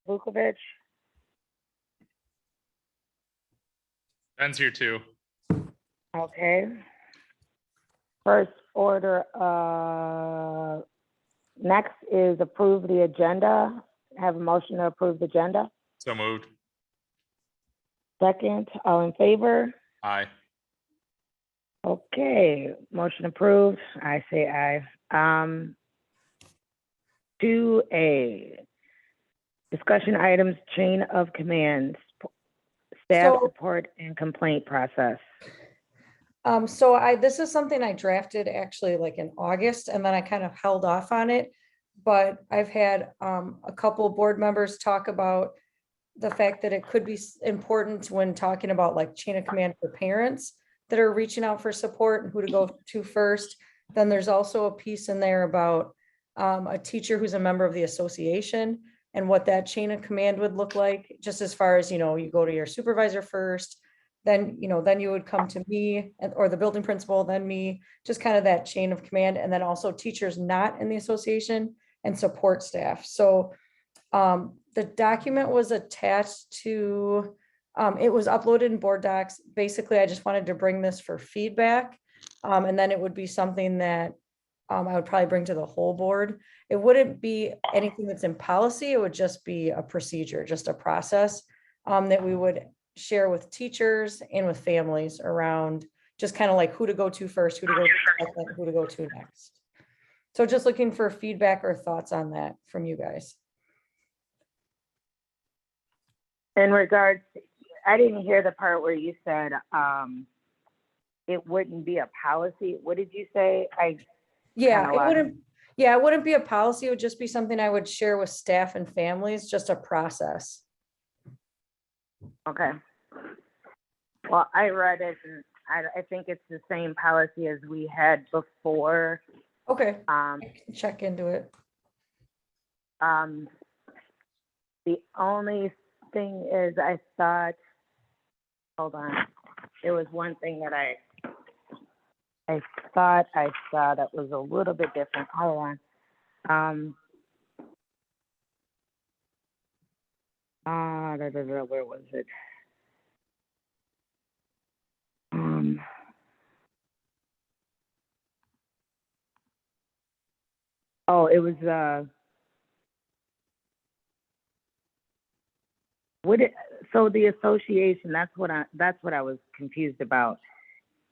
Vukovic. Ben's here too. Okay. First order, next is approve the agenda. Have a motion to approve the agenda. So moved. Second, all in favor? Aye. Okay, motion approved. I say aye. 2A, discussion items, chain of command, staff So- support and complaint process. This is something I drafted actually like in August, and then I kind of held off on it. But I've had a couple board members talk about the fact that it could be important when talking about like chain of command for parents that are reaching out for support and who to go to first. Then there's also a piece in there about a teacher who's a member of the association and what that chain of command would look like, just as far as, you go to your supervisor first, then you would come to me or the building principal, then me, just kind of that chain of command. And then also teachers not in the association and support staff. So the document was attached to, it was uploaded in board docs. Basically, I just wanted to bring this for feedback. And then it would be something that I would probably bring to the whole board. It wouldn't be anything that's in policy. It would just be a procedure, just a process that we would share with teachers and with families around just kind of like who to go to first, who to go to second, who to go to next. So just looking for feedback or thoughts on that from you guys. In regards, I didn't hear the part where you said it wouldn't be a policy. What did you say? Yeah, Kinda it wouldn't be a policy. It would just be something I would share with staff and families, just a process. Okay. Well, I read it and I think it's the same policy as we had before. Okay, I can check into it. The only thing is I thought, hold on, there was one thing that I thought I saw that was a little bit different. Hold on. Where was it? Oh, it was so the association, that's what I was confused about.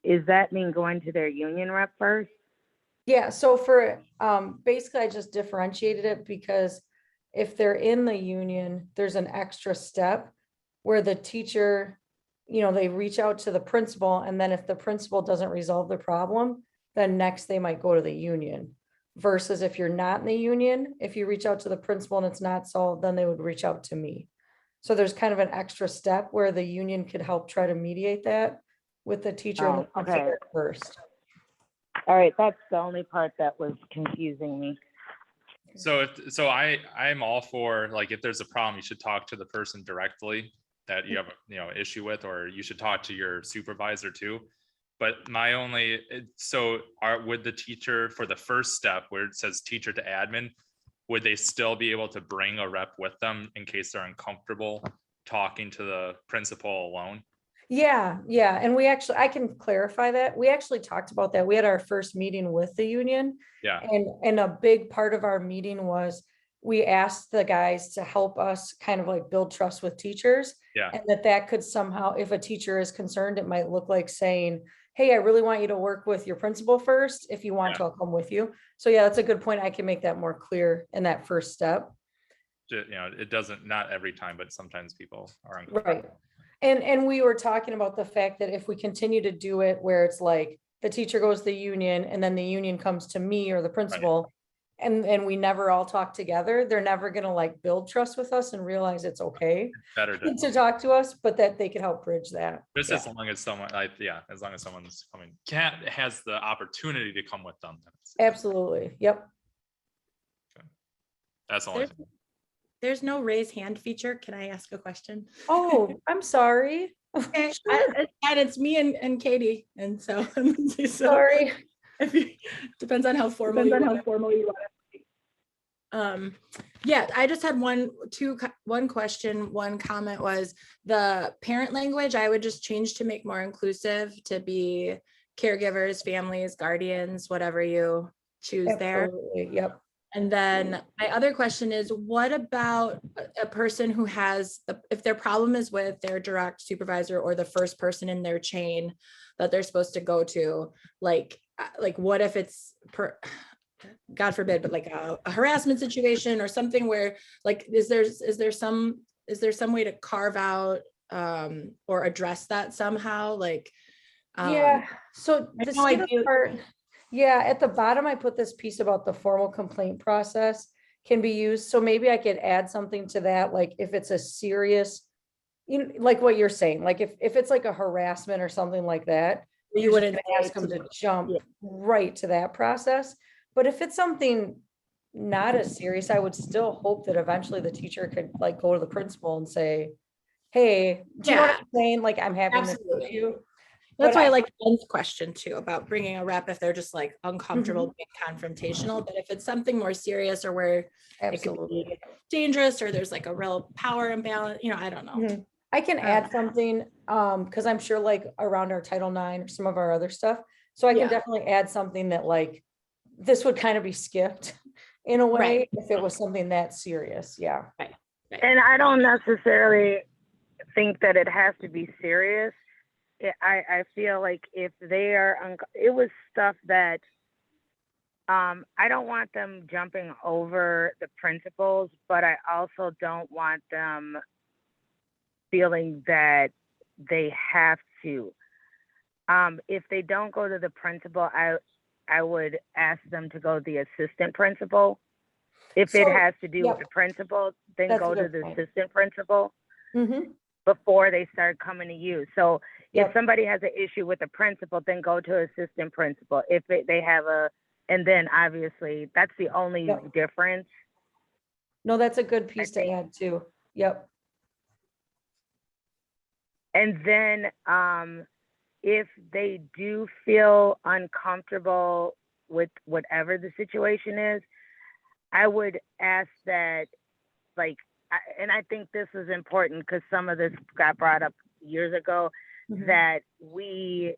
Is that mean going to their union rep first? Yeah, so for, basically I just differentiated it because if they're in the union, there's an extra step where the teacher, they reach out to the principal, and then if the principal doesn't resolve the problem, then next they might go to the union. Versus if you're not in the union, if you reach out to the principal and it's not solved, then they would reach out to me. So there's kind of an extra step where the union could help try to mediate that with the teacher and the principal Okay. first. All right, that's the only part that was confusing me. So I'm all for, like, if there's a problem, you should talk to the person directly that you have issue with, or you should talk to your supervisor too. But my only, would the teacher, for the first step where it says teacher to admin, would they still be able to bring a rep with them in case they're uncomfortable talking to the principal alone? Yeah. And I can clarify that. We actually talked about that. We had our first meeting with the union. Yeah. And a big part of our meeting was we asked the guys to help us kind of like build trust with teachers. Yeah. And that could somehow, if a teacher is concerned, it might look like saying, hey, I really want you to work with your principal first. If you want to, I'll come with you. So yeah, that's a good point. I can make that more clear in that first step. It doesn't, not every time, but sometimes people are uncomfortable. Right. And we were talking about the fact that if we continue to do it where it's like the teacher goes to the union and then the union comes to me or the principal, and we never all talk together, they're never going to like build trust with us and realize it's okay Better to talk to us, but that they could help bridge that. Just as long as someone, as long as someone's coming, has the opportunity to come with them. Absolutely. Yep. Okay. That's all. There's no raise hand feature. Can I ask a question? Oh, I'm sorry. Okay. Sure. And it's me and Katie. And so, Sorry. depends on how formal you want it. Yeah, I just had one question, one comment was the parent language, I would just change to make more inclusive, to be caregivers, families, guardians, whatever you choose there. Absolutely, yep. And then my other question is, what about a person who has, if their problem is with their direct supervisor or the first person in their chain that they're supposed to go to, like what if it's God forbid, but like a harassment situation or something where like, is there some way to carve out or address that somehow? Like, Yeah, so I the know I skip do- part, yeah, at the bottom, I put this piece about the formal complaint process can be used, so maybe I could add something to that, like if it's a serious, like what you're saying, like if it's like a harassment or something like that, you you're just wouldn't gonna say ask them to- to jump yeah. right to that process. But if it's something not as serious, I would still hope that eventually the teacher could like go to the principal and say, hey, do you know what Yeah. I'm saying? Like, I'm having this Absolutely. issue. That's But why I I- like Ben's question too, about bringing a rep if they're just like uncomfortable Mm-hmm. being confrontational. But if it's something more serious or where it could Absolutely. be dangerous or there's like a real power imbalance, I don't know. Mhm. I can add something, because I'm sure like around our Title IX or some of our other stuff. So I can Yeah. definitely add something that like, this would kind of be skipped in a way Right. if it was something that serious. Yeah. And I don't necessarily think that it has to be serious. I feel like if they are, it was stuff that I don't want them jumping over the principals, but I also don't want them feeling that they have to. If they don't go to the principal, I would ask them to go to the assistant principal. If it So, has to do with yep. the principal, then That's a go to good the point. assistant principal Mhm. before they start coming to you. So if Yep. somebody has an issue with the principal, then go to assistant principal. If they have and then obviously that's the only Yep. difference. No, that's a good piece to think- add too. Yep. And then if they do feel uncomfortable with whatever the situation is, I would ask that, like, and I think this is important because some of this got brought up years ago, Mhm. that we,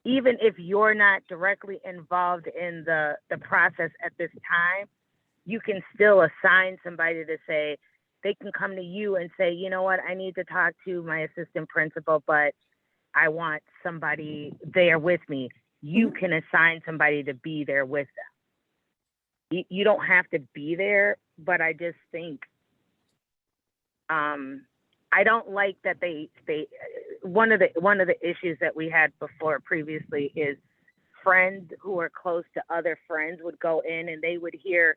even if you're not directly involved in the process at this time, you can still assign somebody to say, they can come to you and say, you know what, I need to talk to my assistant principal, but I want somebody there with me. You Mhm. can assign somebody to be there with them. You don't have to be there, but I just think, I don't like that they one of the issues that we had before previously is friends who are close to other friends would go in and they would hear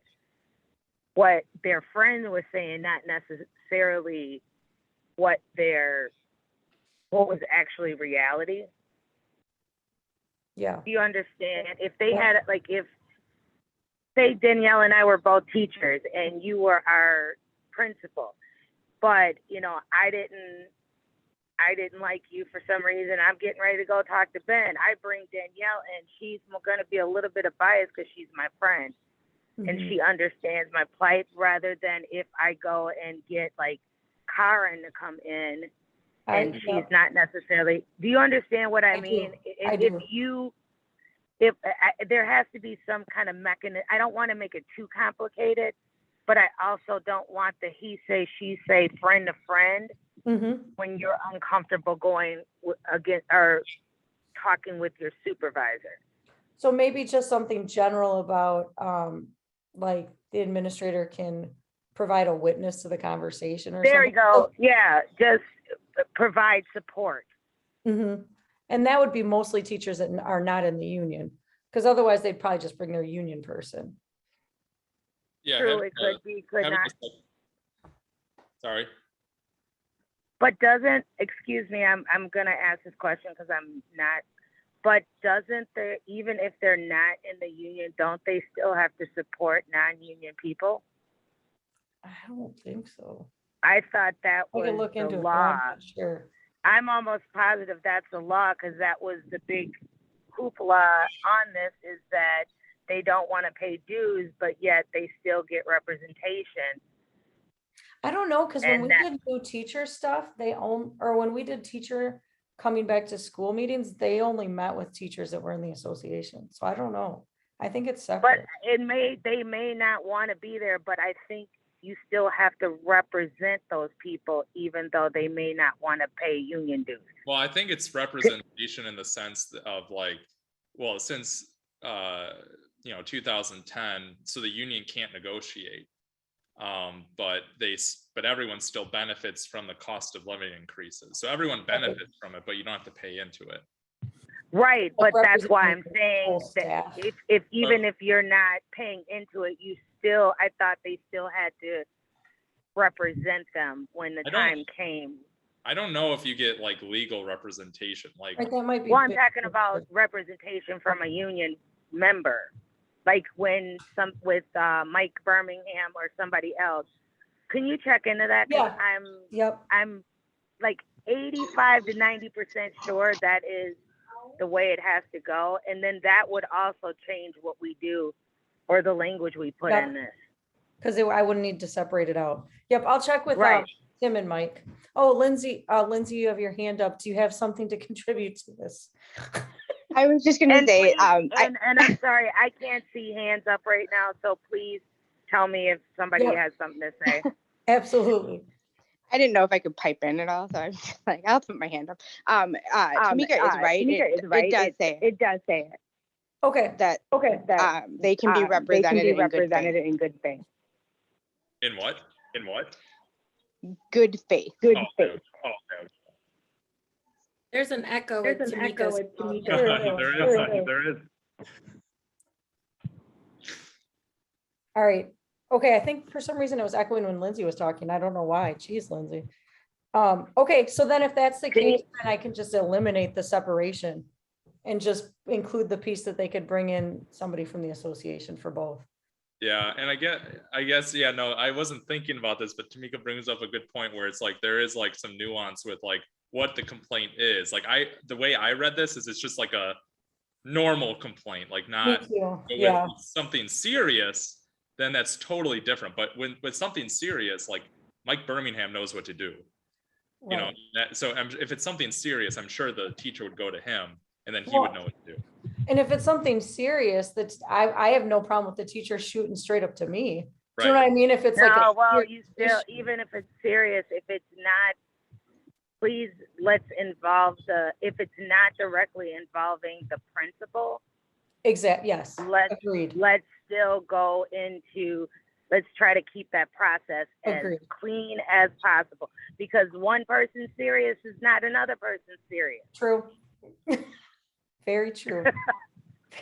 what their friend was saying, not necessarily what was actually reality. Yeah. Do you understand? If they Yeah. had, like, if, say Danielle and I were both teachers and you were our principal, but, I didn't like you for some reason. I'm getting ready to go talk to Ben. I bring Danielle and she's going to be a little bit of bias because she's my friend. And Mhm. she understands my plight, rather than if I go and get like Karen to come in and she's Yep. not necessarily, do you understand what I I do. mean? I do. If there has to be some kind of mechanism, I don't want to make it too complicated, but I also don't want the he say, she say, friend to friend, Mhm. when you're uncomfortable going against or talking with your supervisor. So maybe just something general about, like the administrator can provide a witness to the conversation or something. There you go. Yeah, just provide support. Mhm. And that would be mostly teachers that are not in the union, because otherwise they'd probably just bring their union person. Yeah. True, it could be, could not. Sorry. But doesn't, excuse me, I'm gonna ask this question because I'm not. But doesn't even if they're not in the union, don't they still have to support non-union people? I don't think so. I thought that I can was look the into it, but law. I'm not sure. I'm almost positive that's the law because that was the big hoopla on this, is that they don't want to pay dues, but yet they still get representation. I don't know, because when And we that- did new teacher stuff, or when we did teacher coming back to school meetings, they only met with teachers that were in the association. So I don't know. I think it's But separate. they may not want to be there, but I think you still have to represent those people, even though they may not want to pay union dues. Well, I think it's representation in the sense of like, well, since 2010, so the union can't negotiate, but everyone still benefits from the cost of living increases. So everyone benefits from it, but you don't have to pay into it. Right, Like but that's why I'm representing saying whole that staff. if even if you're not paying into it, you still, I thought they still had to represent them when the I don't- time came. I don't know if you get like legal representation, like, Right, that might be. Well, I'm big talking picture. about representation from a union member, like when with Mike Birmingham or somebody else. Can you check into that? 'Cause Yeah. Yep. I'm like 85 to 90% sure that is the way it has to go, and then that would also change what we do or the language we put Yep. in this. Because I wouldn't need to separate it out. Yep, I'll check with Right. Tim and Mike. Oh, Lindsay, you have your hand up. Do you have something to contribute to this? I was just gonna And say, please, and I'm sorry, I can't see hands up right now, so please tell me if somebody Yep. has something to say. Absolutely. I didn't know if I could pipe in at all, so I'm just like, I'll put my hand up. Tamika is right. It does say It does say it. Okay, that they can be represented in good faith. in good faith. in what? In what? Good faith. Good Oh, faith. okay. Oh, okay. There's an echo There's with an echo Tamika's. with Tamika. There is. all right. Okay, I think for some reason it was echoing when Lindsay was talking. I don't know why. Jeez, Lindsay. Okay, so then if that's the case, then I can just eliminate the separation and just include the piece that they could bring in somebody from the association for both. Yeah, and I guess, yeah, no, I wasn't thinking about this, but Tamika brings up a good point where it's like there is like some nuance with like what the complaint is. Like the way I read this is it's just like a normal complaint, like Me not too. with Yeah, something serious, then that's totally different. But when with something serious, like Mike Birmingham knows what to do. You know, right. so if it's something serious, I'm sure the teacher would go to him and then he Well, would know what to do. And if it's something serious, that's, I have no problem with the teacher shooting straight up to me. Do you know Right. what I mean? If it's like. No, a well, serious you still, issue. even if it's serious, if it's not, please let's involve if it's not directly involving the principal, Yes, agreed. let's still go into, let's try to keep that process as Agreed. clean as possible, because one person's serious is not another person's serious. True. Very true.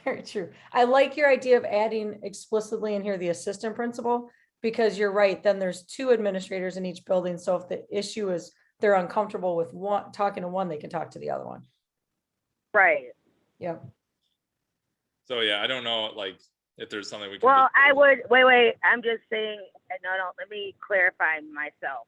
Very true. I like your idea of adding explicitly in here the assistant principal, because you're right, then there's two administrators in each building. So if the issue is they're uncomfortable with one, talking to one, they can talk to the other one. Right. Yep. So yeah, I don't know, like if there's something we can. Well, just- I would, wait, I'm just saying, no, let me clarify myself.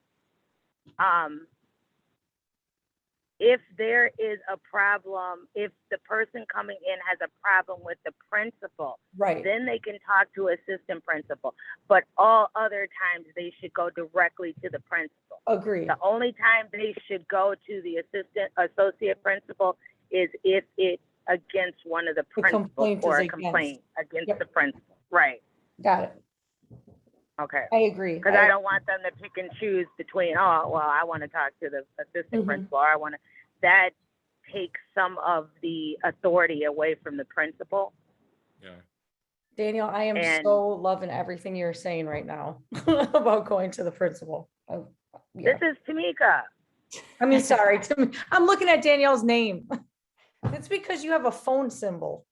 If there is a problem, if the person coming in has a problem with the principal, Right. then they can talk to assistant principal. But all other times they should go directly to the principal. Agreed. The only time they should go to the associate principal is if it's against one of the principals complaint or is a complaint against Yep. the principal. Right. Got it. Okay. I agree. Because I don't want them to pick and choose between, oh, well, I want to talk to the assistant Mhm. principal, or I want to, that takes some of the authority away from the principal. Yeah. Daniel, I am And- so loving everything you're saying right now about going to the principal. Yeah. This is Tamika. I mean, sorry, I'm looking at Danielle's name. It's because you have a phone symbol.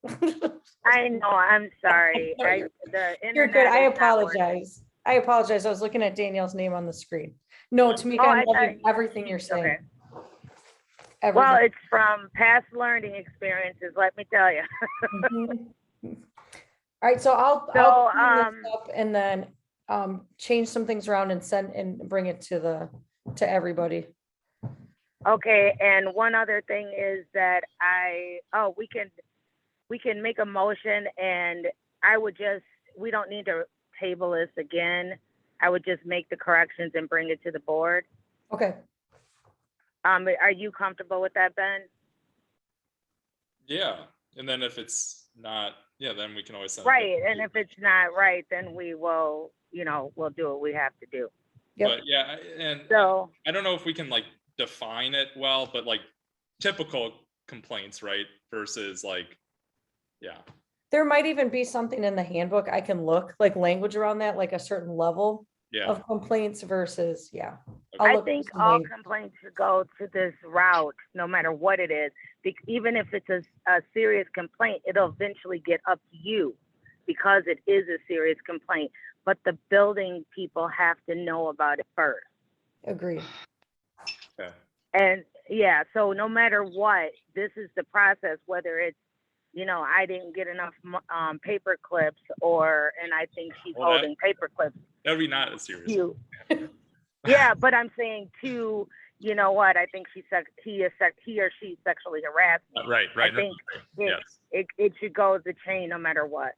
I know, I'm sorry. No, you're The You're good. internet I is not working. apologize. I apologize. I was looking at Danielle's name on the screen. No, Tamika, Oh, I'm I loving thought- everything you're saying. Okay. Well, Everything. it's from past learning experiences, let me tell you. Mhm. All right, so I'll So, clean this up and then change some things around and send and bring it to everybody. Okay, and one other thing is that we can make a motion and we don't need to table this again. I would just make the corrections and bring it to the board. Okay, Are you comfortable with that, Ben? Yeah, and then if it's not, yeah, then we can always send. Right, and if it's not right, then we will, we'll do what we have to do. yep, But yeah, and So, I don't know if we can like define it well, but like typical complaints, right? Versus like, yeah, there might even be something in the handbook I can look, like language around that, like a certain level yeah. of complaints versus, yeah. Okay. I'll I look for think some all language. complaints should go to this route, no matter what it is. Even if it's a serious complaint, it'll eventually get up to you because it is a serious complaint. But the building people have to know about it first. Agreed. Okay. And yeah, so no matter what, this is the process, whether it's, I didn't get enough paper clips and I think she's Well, holding paper clips. That'd be not as serious. You. Yeah, but I'm saying too, you know what? I think he or she sexually harassed me. Right. I think Yes. it should go the chain no matter what.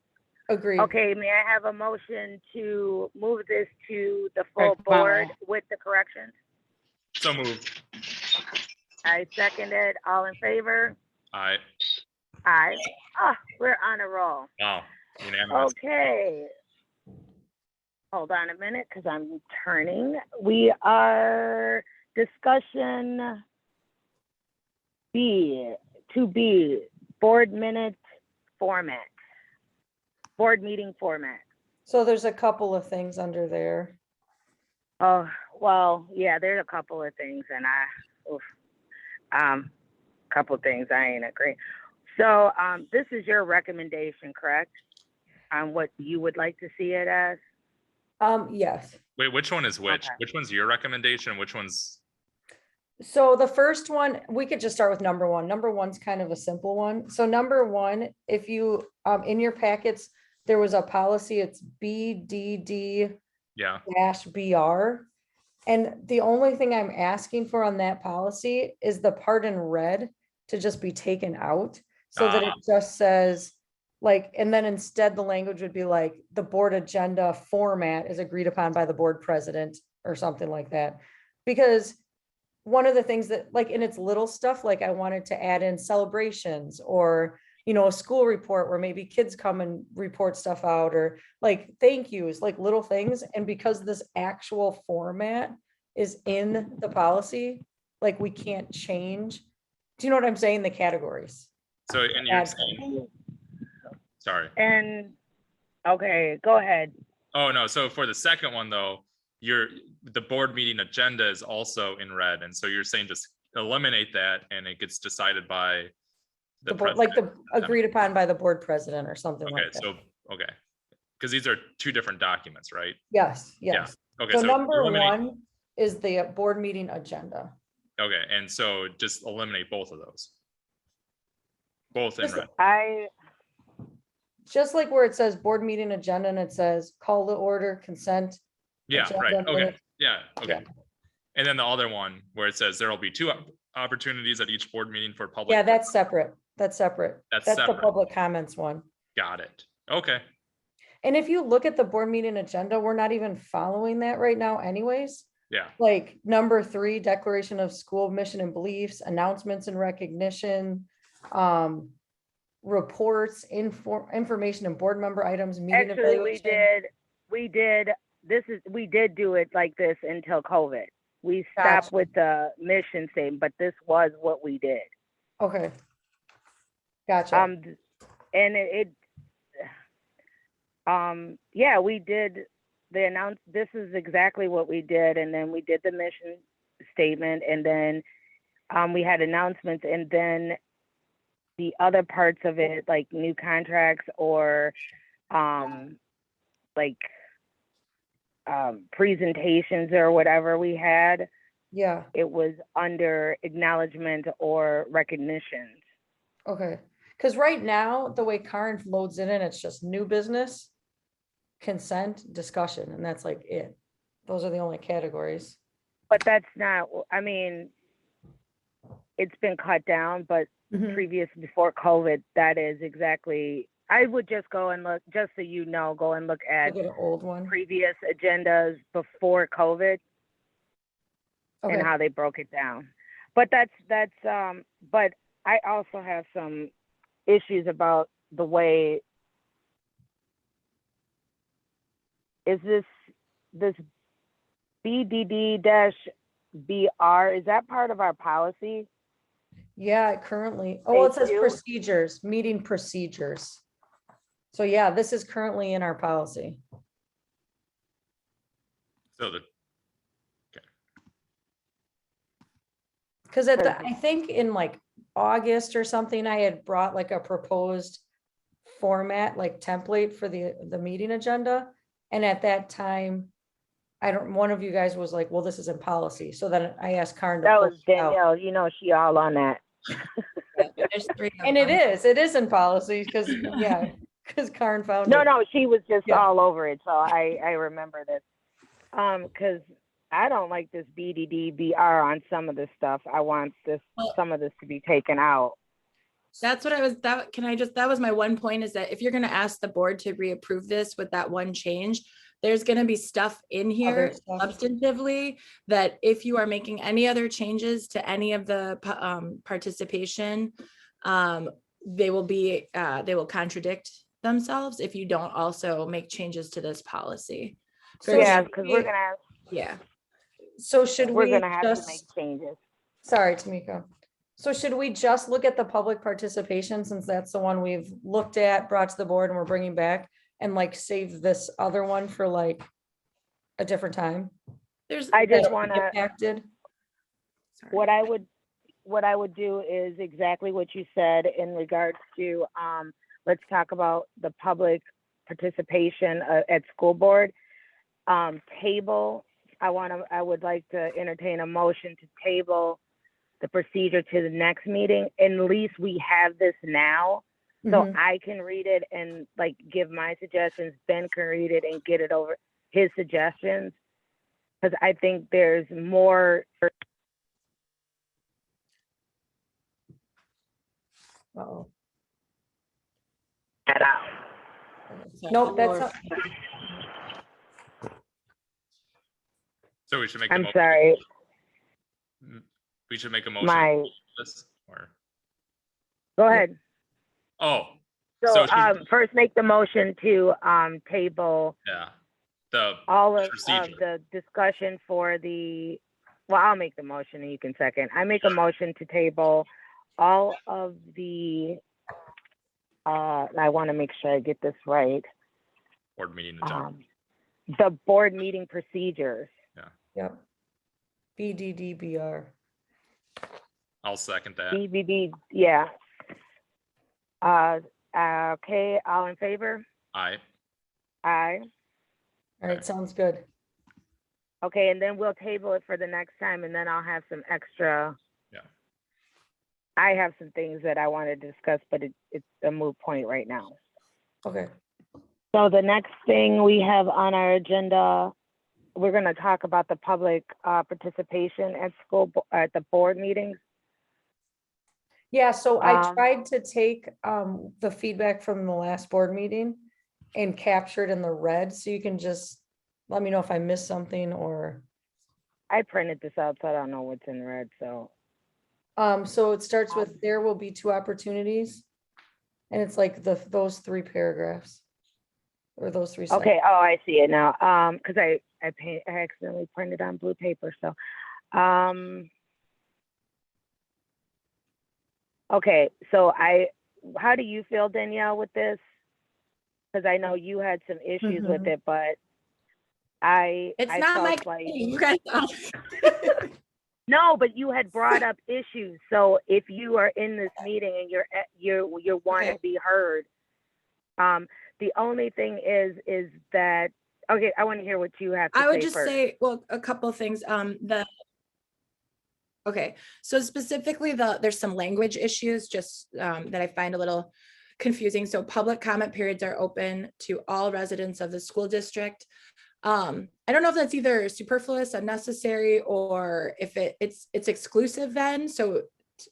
Agreed. Okay, may I have a motion to move this to the full board with the corrections? So moved. I second it. All in favor? Aye. Aye. Oh, we're on a roll. Wow. Unanimous. Okay. Hold on a minute because I'm turning. We are discussion B, board minute format, board meeting format. So there's a couple of things under there. Oh, well, yeah, there's a couple of things and couple of things I ain't agree. So this is your recommendation, correct? On what you would like to see it as? Yes. Wait, which one is which? Okay. Which one's your recommendation? Which one's? So the first one, we could just start with number one. Number one's kind of a simple one. So number one, if you, in your packets, there was a policy, it's BDD-BR. Yeah. And the only thing I'm asking for on that policy is the part in red to just be taken out so that it just says like, and then instead the language would be like the board agenda format is agreed upon by the board president or something like that. Because one of the things that like in its little stuff, like I wanted to add in celebrations or, a school report where maybe kids come and report stuff out or like thank yous, like little things. And because this actual format is in the policy, like we can't change. Do you know what I'm saying? The categories. So, and you're saying, sorry. And okay, go ahead. Oh, no. So for the second one though, the board meeting agenda is also in red. And so you're saying just eliminate that and it gets decided by the board, like the agreed upon by the board president or something like that. Okay. Because these are two different documents, right? Yes. Yeah. Okay. So number one is the board meeting agenda. Okay. And so just eliminate both of those. Both in red. Just like where it says board meeting agenda and it says call to order, consent. Yeah, right. Okay. Minutes. Yeah. Okay. Yeah. And then the other one where it says there will be two opportunities at each board meeting for public. Yeah, that's separate. That's separate. That's the separate. public comments one. Got it. Okay. And if you look at the board meeting agenda, we're not even following that right now anyways. Yeah. Like number 3, declaration of school mission and beliefs, announcements and recognition, reports, information and board member items, meeting Actually, evaluation. we did do it like this until COVID. We stopped with the mission statement, but this was what we did. Okay. Gotcha. And yeah, we did this is exactly what we did. And then we did the mission statement and then we had announcements and then the other parts of it, like new contracts or presentations or whatever we had. Yeah. It was under acknowledgement or recognitions. Okay. Because right now, the way Karen loads it in, it's just new business, consent, discussion, and that's like it. Those are the only categories. But that's not, I mean, it's been cut down, but before COVID, that is exactly I would just go and look, just so you know, go and look at Look at an old one. previous agendas before COVID Okay. and how they broke it down. But but I also have some issues about the way, is this BDD-BR, is that part of our policy? Yeah, it currently, oh, it They says do? procedures, meeting procedures. So yeah, this is currently in our policy. So the, Because I think in like August or something, I had brought like a proposed format, like template for the meeting agenda. And at that time, one of you guys was like, well, this is in policy. So then I asked Karen to That pull was it out. Danielle, you know, she all on that. There's 3 of And them. it is in policy because, yeah, because Karen found No, it. no, she was just Yeah. all over it, so I remember this. Because I don't like this BDD-BR on some of this stuff. I want some of this to be taken out. That's what that was my one point, is that if you're going to ask the board to reapprove this with that one change, there's going to be stuff in here stuff. substantively that if you are making any other changes to any of the participation, they will contradict themselves if you don't also make changes to this policy. So Yeah, should because we- we're gonna have Yeah. So should we're we gonna have to just, make changes. sorry, Tamika. So should we just look at the public participation, since that's the one we've looked at, brought to the board, and we're bringing back, and like save this other one for like a different time? I just That'll be want to, impacted. what I would do is exactly what you said in regards to, let's talk about the public participation at school board. Table, I would like to entertain a motion to table the procedure to the next meeting. At least we have this now, so Mhm. I can read it and like give my suggestions. Ben can read it and get it over his suggestions, because I think there's more. Uh-oh. That out. Nope, that's not, so we should make. the I'm motion. sorry, We should make a motion. my, This, or, go ahead. oh, So, So first make the motion to, table yeah, the all of procedure. the discussion for the, well, I'll make the motion and you can second. I make a motion to table all of the, I want to make sure I get this right. board meeting agenda. The board meeting procedures. yep. BDDBR. I'll second that. BBB, yeah. Okay, all in favor? Aye. Aye. All right, sounds good. Okay, and then we'll table it for the next time, and then I'll have some extra. Yeah. I have some things that I want to discuss, but it's a moot point right now. Okay. So the next thing we have on our agenda, we're going to talk about the public participation at at the board meetings. Yeah, so I Um, tried to take the feedback from the last board meeting and capture it in the red, so you can just let me know if I missed something or. I printed this out, so I don't know what's in red. So So it starts with, there will be 2 opportunities. And it's like those 3 paragraphs. Or those 3 sentences. okay, oh, I see it now. Because I accidentally printed on blue paper. So, okay, so how do you feel, Danielle, with this? Because I know you had some issues with it, but It's I not my, felt like, you guys. no, but you had brought up issues. So if you are in this meeting and you're wanting to be heard, the only thing is that, okay, I want to hear what you have to say. I would just first. say, well, a couple of things. Okay, so specifically there's some language issues just that I find a little confusing. So public comment periods are open to all residents of the school district. I don't know if that's either superfluous, unnecessary, or if it's exclusive then. So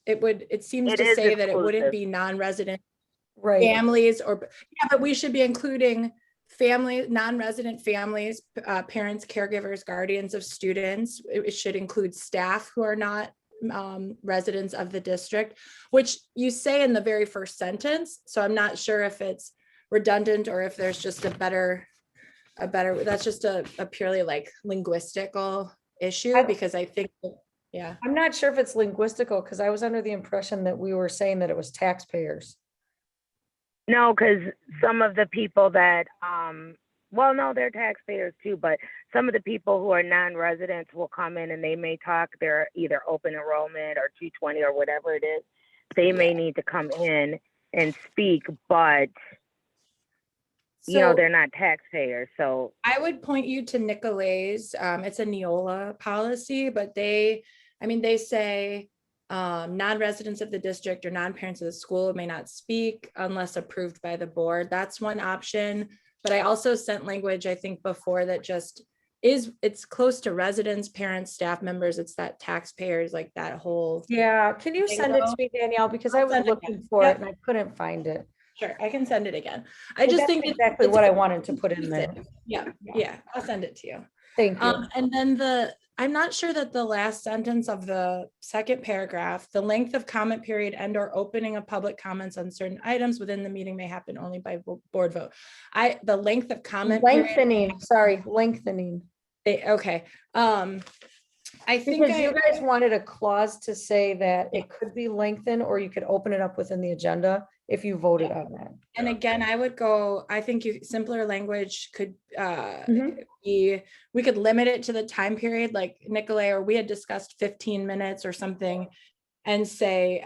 it seems It to is say that it wouldn't exclusive. be non-resident. Right. families or, yeah, but we should be including family, non-resident families, parents, caregivers, guardians of students. It should include staff who are not residents of the district, which you say in the very first sentence. So I'm not sure if it's redundant or if there's just a better, that's just a purely like linguistical issue, because I think, yeah. I'm not sure if it's linguistical, because I was under the impression that we were saying that it was taxpayers. No, because some of the people that, well, no, they're taxpayers too, but some of the people who are non-residents will come in and they may talk, they're either open enrollment or 220 or whatever it is. They may need to come in and speak, but you know, they're not taxpayers. So I would point you to Nicolet's, it's a Neola policy, but they say, non-residents of the district or non-parents of the school may not speak unless approved by the board. That's one option. But I also sent language, I think before, that just it's close to residents, parents, staff members. It's that taxpayers, like that whole. Yeah, can you send it to me, Danielle? Because I was looking for it and I couldn't find it. Sure, I can send it again. I just think exactly what I wanted to put in there. Yeah, I'll send it to you. Thank you. And then I'm not sure that the last sentence of the second paragraph, the length of comment period and or opening of public comments on certain items within the meeting may happen only by board vote. The length of comment lengthening, lengthening. Okay. I think because you guys wanted a clause to say that it could be lengthened, or you could open it up within the agenda if you voted on that. And again, I think simpler language could be, we could limit it to the time period, like Nicolay, or we had discussed 15 minutes or something, and say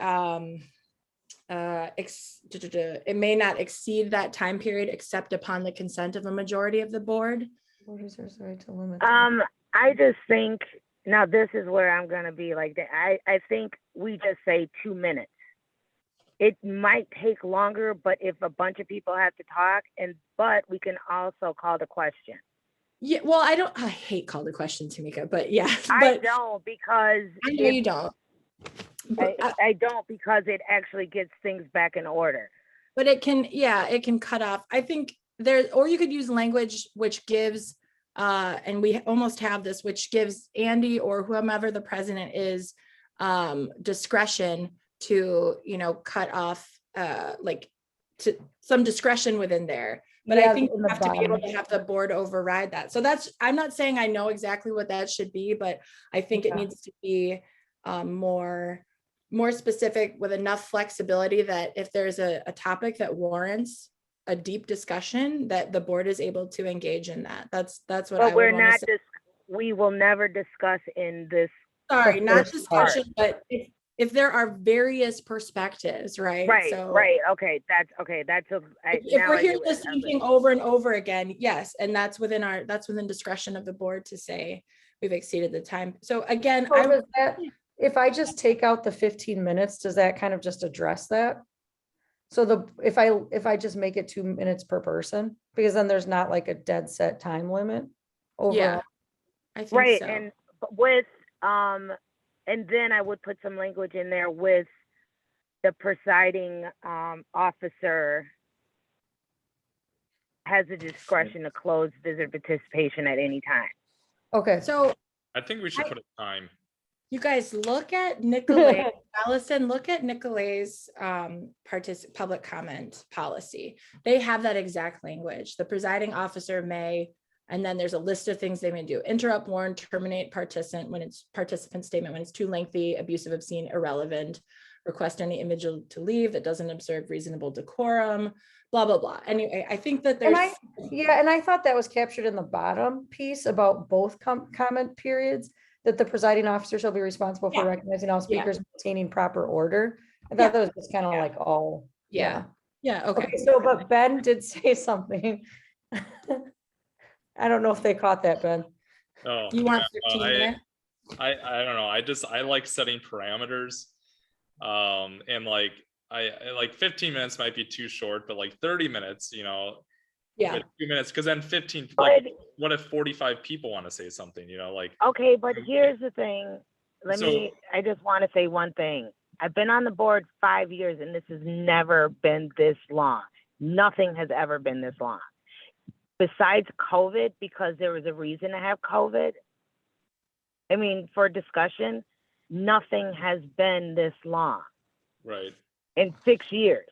it may not exceed that time period except upon the consent of a majority of the board. Right to limit. I just think, now this is where I'm gonna be like that. I think we just say 2 minutes. It might take longer, but if a bunch of people have to talk, but we can also call the question. Yeah, well, I hate call the question, Tamika, but yeah. I don't, because I know you don't. I don't, because it actually gets things back in order. But it can cut off. I think or you could use language which gives, and we almost have this, which gives Andy or whomever the president is discretion to, cut off to some discretion within there. But I think you have to be able to have the board override that. So I'm not saying I know exactly what that should be, but I think it needs to be more specific, with enough flexibility that if there's a topic that warrants a deep discussion, that the board is able to engage in that. That's what I would want to say. We will never discuss in this. Sorry, not discussion, but if there are various perspectives, right? Right, so, right. Okay, that's okay. If we're hearing the same thing over and over again, yes, and that's within discretion of the board to say we've exceeded the time. So again, if I just take out the 15 minutes, does that kind of just address that? So if I just make it 2 minutes per person, because then there's not like a dead set time limit. Yeah, I think right. So. And with and then I would put some language in there with the presiding officer has the discretion to close visitor participation at any time. Okay. So I think we should put a time. You guys look at Nicolay, Allison, look at Nicolay's public comment policy. They have that exact language. The presiding officer may, and then there's a list of things they may do: interrupt, warn, terminate participant statement when it's too lengthy, abusive, obscene, irrelevant, request any individual to leave that doesn't observe reasonable decorum, blah, blah, blah. Anyway, I think that there's. And I thought that was captured in the bottom piece about both comment periods, that the presiding officer shall be responsible for recognizing all speakers, maintaining proper order. I thought that was just kind of like all. Yeah. Okay. So, but Ben did say something. I don't know if they caught that, Ben. Oh, you want 15 minutes? I don't know. I like setting parameters. And like 15 minutes might be too short, but like 30 minutes, 2 minutes, because then 15, like, what if 45 people want to say something, okay, but here's the thing. I just want to say one thing. I've been on the board 5 years and this has never been this long. Nothing has ever been this long. Besides COVID, because there was a reason to have COVID. I mean, for discussion, nothing has been this long. Right. In 6 years.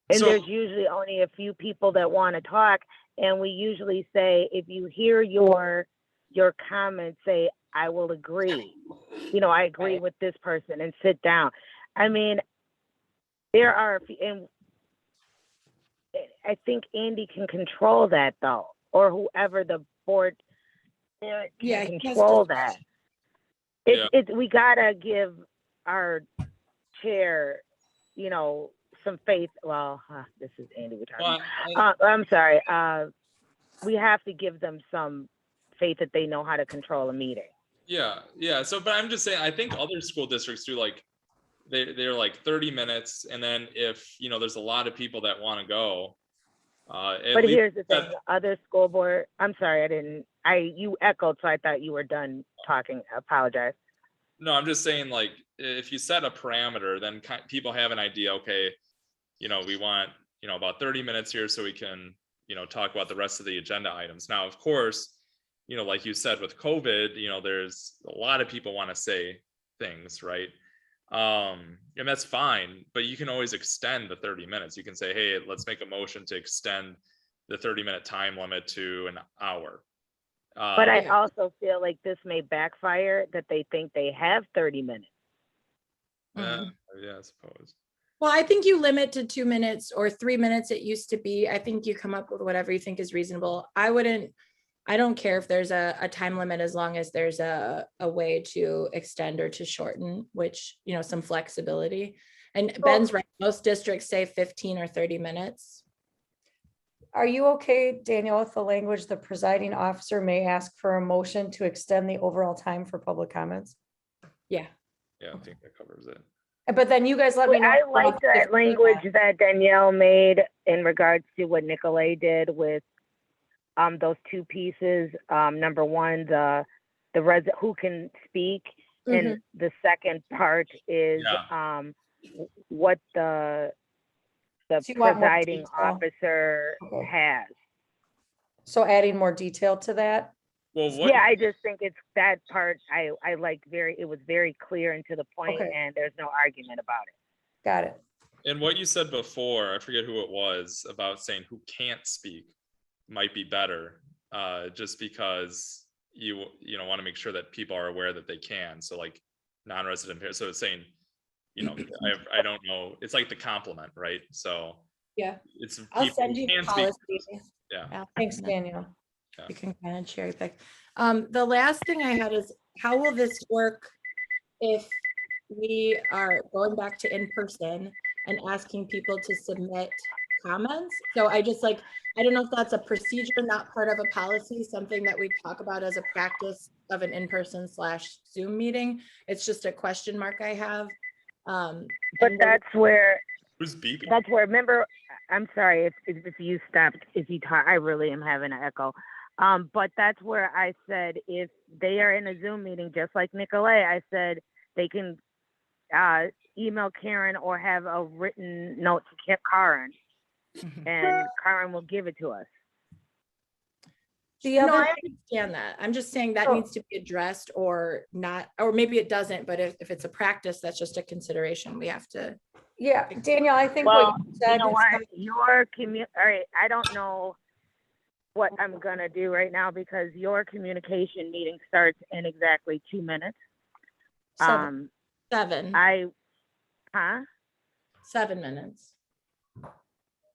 And So- there's usually only a few people that want to talk. And we usually say, if you hear your comments, say, I will agree. You know, I agree Right. with this person and sit down. I mean, there are, and I think Andy can control that though, or whoever the board can Yeah, he has control that. Yeah. We gotta give our chair, you know, some faith. Well, this is Andy we're talking. Well, I'm sorry. We have to give them some faith that they know how to control a meeting. yeah. So, but I'm just saying, I think other school districts do like, they're like 30 minutes. And then if, you know, there's a lot of people that want to go. But here's the thing, other school board, I'm sorry, you echoed, so I thought you were done talking. I apologize. No, I'm just saying, like, if you set a parameter, then people have an idea, okay, you know, we want, you know, about 30 minutes here so we can, you know, talk about the rest of the agenda items. Now, of course, you know, like you said with COVID, you know, there's a lot of people want to say things, right? And that's fine, but you can always extend the 30 minutes. You can say, hey, let's make a motion to extend the 30-minute time limit to an hour. But I also feel like this may backfire, that they think they have 30 minutes. Yeah, I suppose. Well, I think you limit to 2 minutes or 3 minutes. It used to be. I think you come up with whatever you think is reasonable. I don't care if there's a time limit, as long as there's a way to extend or to shorten, which, you know, some flexibility. And Ben's right, most districts say 15 or 30 minutes. Are you okay, Daniel, with the language, the presiding officer may ask for a motion to extend the overall time for public comments? Yeah. Yeah, I think that covers it. But then you guys let me know. I like that language that Danielle made in regards to what Nicolay did with those two pieces. Number one, the who can speak, and the second part is what the presiding officer has. So adding more detail to that. Well, yeah, I just think it's that part I liked it was very clear and to the point, and there's no argument about it. Got it. And what you said before, I forget who it was, about saying who can't speak might be better, just because you know want to make sure that people are aware that they can. So like non-resident parents. So it's saying, you know, I don't know. It's like the compliment, right? So yeah, it's I'll send you the policy. Yeah. Thanks, Daniel. You can kind of cherry pick. The last thing I had is, how will this work if we are going back to in-person and asking people to submit comments? So I don't know if that's a procedure, not part of a policy, something that we talk about as a practice of an in-person / Zoom meeting. It's just a question mark I have. But that's where, who's beeping? That's where, remember, I'm sorry if you stopped, if you talk, I really am having an echo. But that's where I said, if they are in a Zoom meeting, just like Nicolay, I said they can email Karen or have a written note to Karen, and Karen will give it to us. I understand that. I'm just saying that needs to be addressed or not, or maybe it doesn't, but if it's a practice, that's just a consideration we have to. Yeah, Daniel, I think well, what you said, you know what, all right, I don't know what I'm gonna do right now, because your communication meeting starts in exactly 2 minutes. 7. 7 minutes.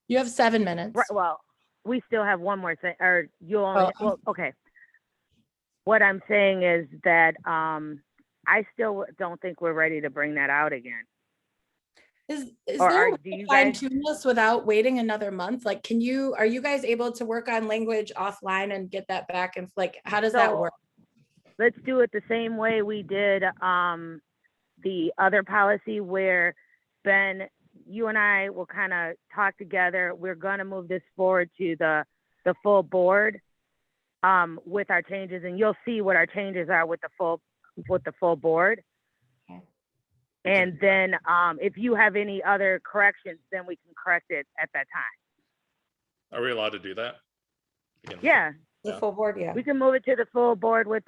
You have 7 minutes. Right, well, we still have one more thing, or you only, well, okay. What I'm saying is that I still don't think we're ready to bring that out again. Is there a way to fine-tune this without waiting another month? Like, are you guys able to work on language offline and get that back? And like, how does that work? Let's do it the same way we did the other policy, where Ben, you and I will kind of talk together. We're going to move this forward to the full board with our changes, and you'll see what our changes are with the full board. And then if you have any other corrections, then we can correct it at that time. Are we allowed to do that? Again, Yeah, The Yeah. full board, yeah. we can move it to the full board with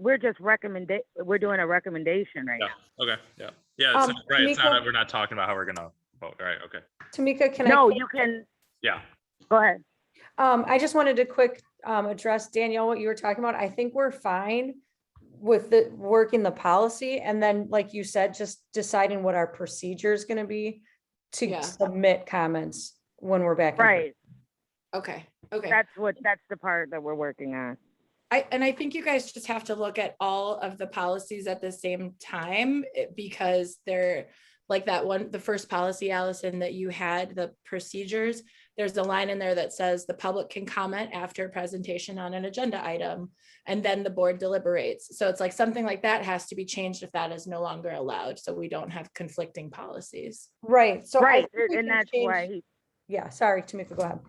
we're just we're doing a recommendation right Yeah, now. okay, yeah. Yeah, it's not, right, it's Tamika- not, we're not talking about how we're gonna vote, right, okay, Tamika, can I? No, you can, yeah. go ahead. I just wanted to quick address, Danielle, what you were talking about. I think we're fine with the working the policy, and then, like you said, just deciding what our procedure is gonna be to Yeah. submit comments when we're back. in person. Right, Okay, okay. that's the part that we're working on. I think you guys just have to look at all of the policies at the same time because they're like that one, the first policy, Allison, that you had, the procedures, there's a line in there that says the public can comment after presentation on an agenda item, and then the board deliberates. So it's like something like that has to be changed if that is no longer allowed, so we don't have conflicting policies. Right, so. I Right, think we and can that's change- why Yeah, sorry, Tamika, go ahead.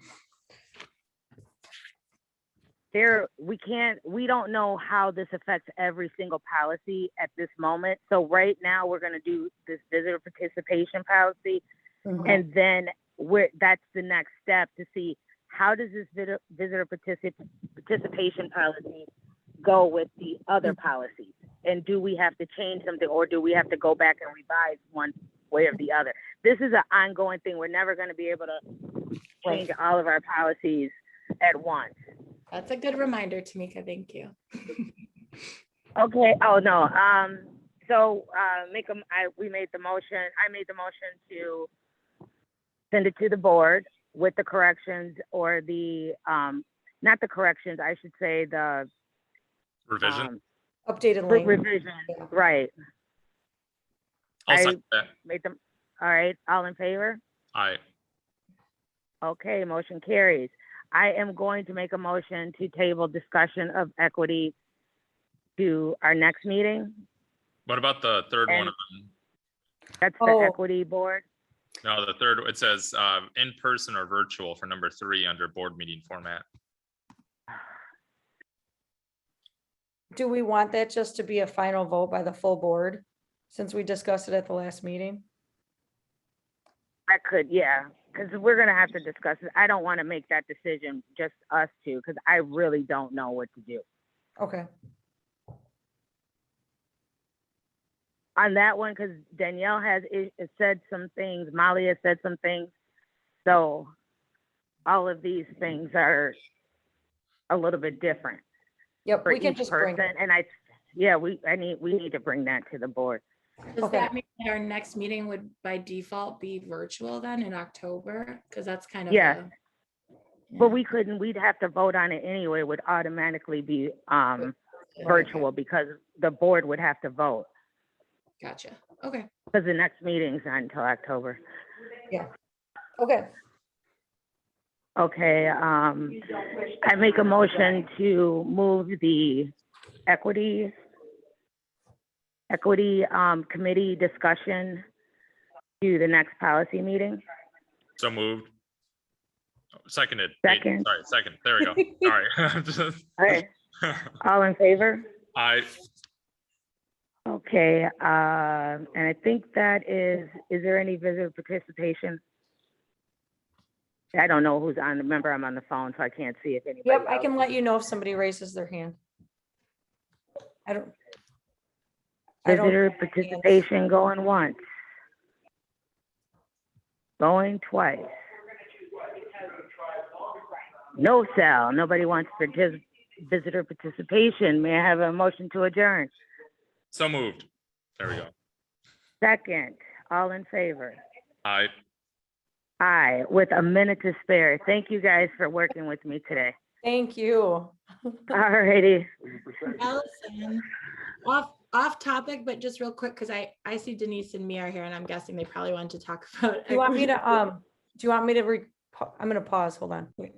we don't know how this affects every single policy at this moment. So right now we're gonna do this visitor participation policy, Mhm. and then that's the next step to see how does this visitor participation policy go with the other policies? And do we have to change something, or do we have to go back and revise one way or the other? This is an ongoing thing. We're never gonna be able to change all of our policies at once. That's a good reminder, Tamika, thank you. Okay, oh, no, so, we made the motion, I made the motion to send it to the board with the corrections, or not the corrections, I should say the Revision, Updated link. revision, Yeah. right, I'll I- second that, made them, all right, all in favor? aye, Okay, motion carries. I am going to make a motion to table discussion of equity to our next meeting. what about the third one? That's the Oh. equity board. No, the third, it says, in person or virtual for number 3 under board meeting format. Do we want that just to be a final vote by the full board, since we discussed it at the last meeting? I could, yeah, because we're gonna have to discuss it. I don't want to make that decision, just us two, because I really don't know what to do. Okay, On that one, because Danielle has said some things, Molly has said some things. So all of these things are a little bit different yep, for we can each just bring person. it. And we need to bring that to the board. Does Okay. that mean that our next meeting would by default be virtual then in October? Because that's kind of. Yes. Yeah. But we'd have to vote on it anyway, would automatically be virtual, because the board would have to vote, Gotcha, okay. because the next meeting's not until October. Okay, Okay, I make a motion to move the equity committee discussion to the next policy meeting. So moved. Seconded. Second. Sorry, second, there we go, sorry. All right, all in favor? Aye, Okay, and I think that is there any visitor participation? I don't know who's on, remember I'm on the phone, so I can't see if anybody yep, I else- can let you know if somebody raises their hand. I don't. Visitor participation going once. Going twice. No cell, nobody wants visitor participation. May I have a motion to adjourn? so moved, there we go, Second, all in favor? aye. Aye, with a minute to spare. Thank you guys for working with me today. Thank you. All righty. Allison, off topic, but just real quick, because I see Denise and Mia are here, and I'm guessing they probably want to talk about. Do you want me equity. to, do you want me to I'm gonna pause, hold on. Wait.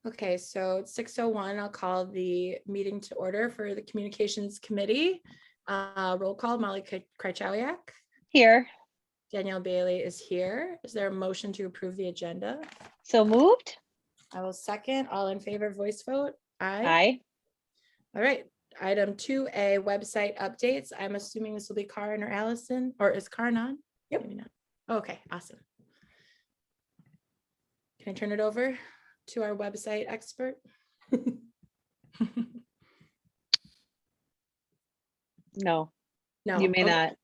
Okay, so it's 6:01. I'll call the meeting to order for the Communications Committee. Roll call, Molly Krychowiak. Here, Danielle Bailey is here. Is there a motion to approve the agenda? so moved. I will second. All in favor, voice vote? Aye. Aye. All right. item 2A, website updates. I'm assuming this will be Karin or Allison, or is Karin on? Yep. Maybe not. Okay, awesome. Can I turn it over to our website expert? No, No. you may Okay. not.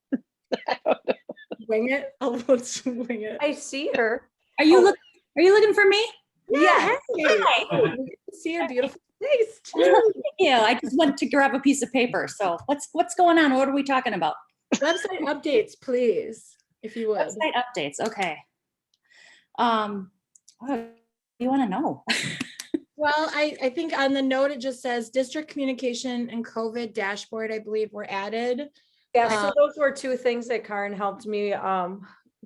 Wing it. Oh, let's wing it. I see her. Are you looking for me? Yeah. Hey, Hi. we get to see your beautiful face too. Thank you. I just went to grab a piece of paper. So what's going on? What are we talking about? Website updates, please, if you would. Website updates. Okay. What do you want to know? Well, I think on the note, it just says district communication and COVID dashboard, I believe were added. Yeah, so those were two things that Karin helped me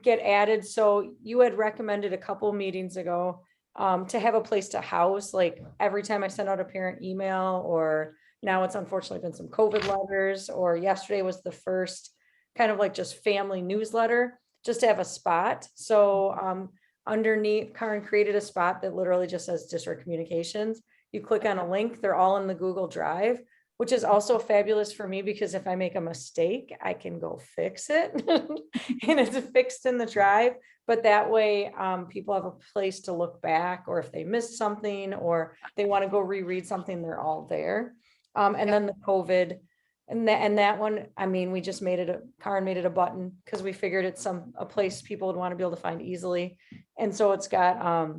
get added. So you had recommended a couple meetings ago to have a place to house, like every time I send out a parent email, or now it's unfortunately been some COVID letters, or yesterday was the first kind of like just family newsletter, just to have a spot. So underneath, Karin created a spot that literally just says district communications. You click on a link, they're all in the Google Drive, which is also fabulous for me because if I make a mistake, I can go fix it and it's fixed in the drive. But that way people have a place to look back, or if they missed something or they want to go reread something, they're all there. And then the COVID and that one, I mean, we just made it, Karin made it a button because we figured it's a place people would want to be able to find easily. And so it's got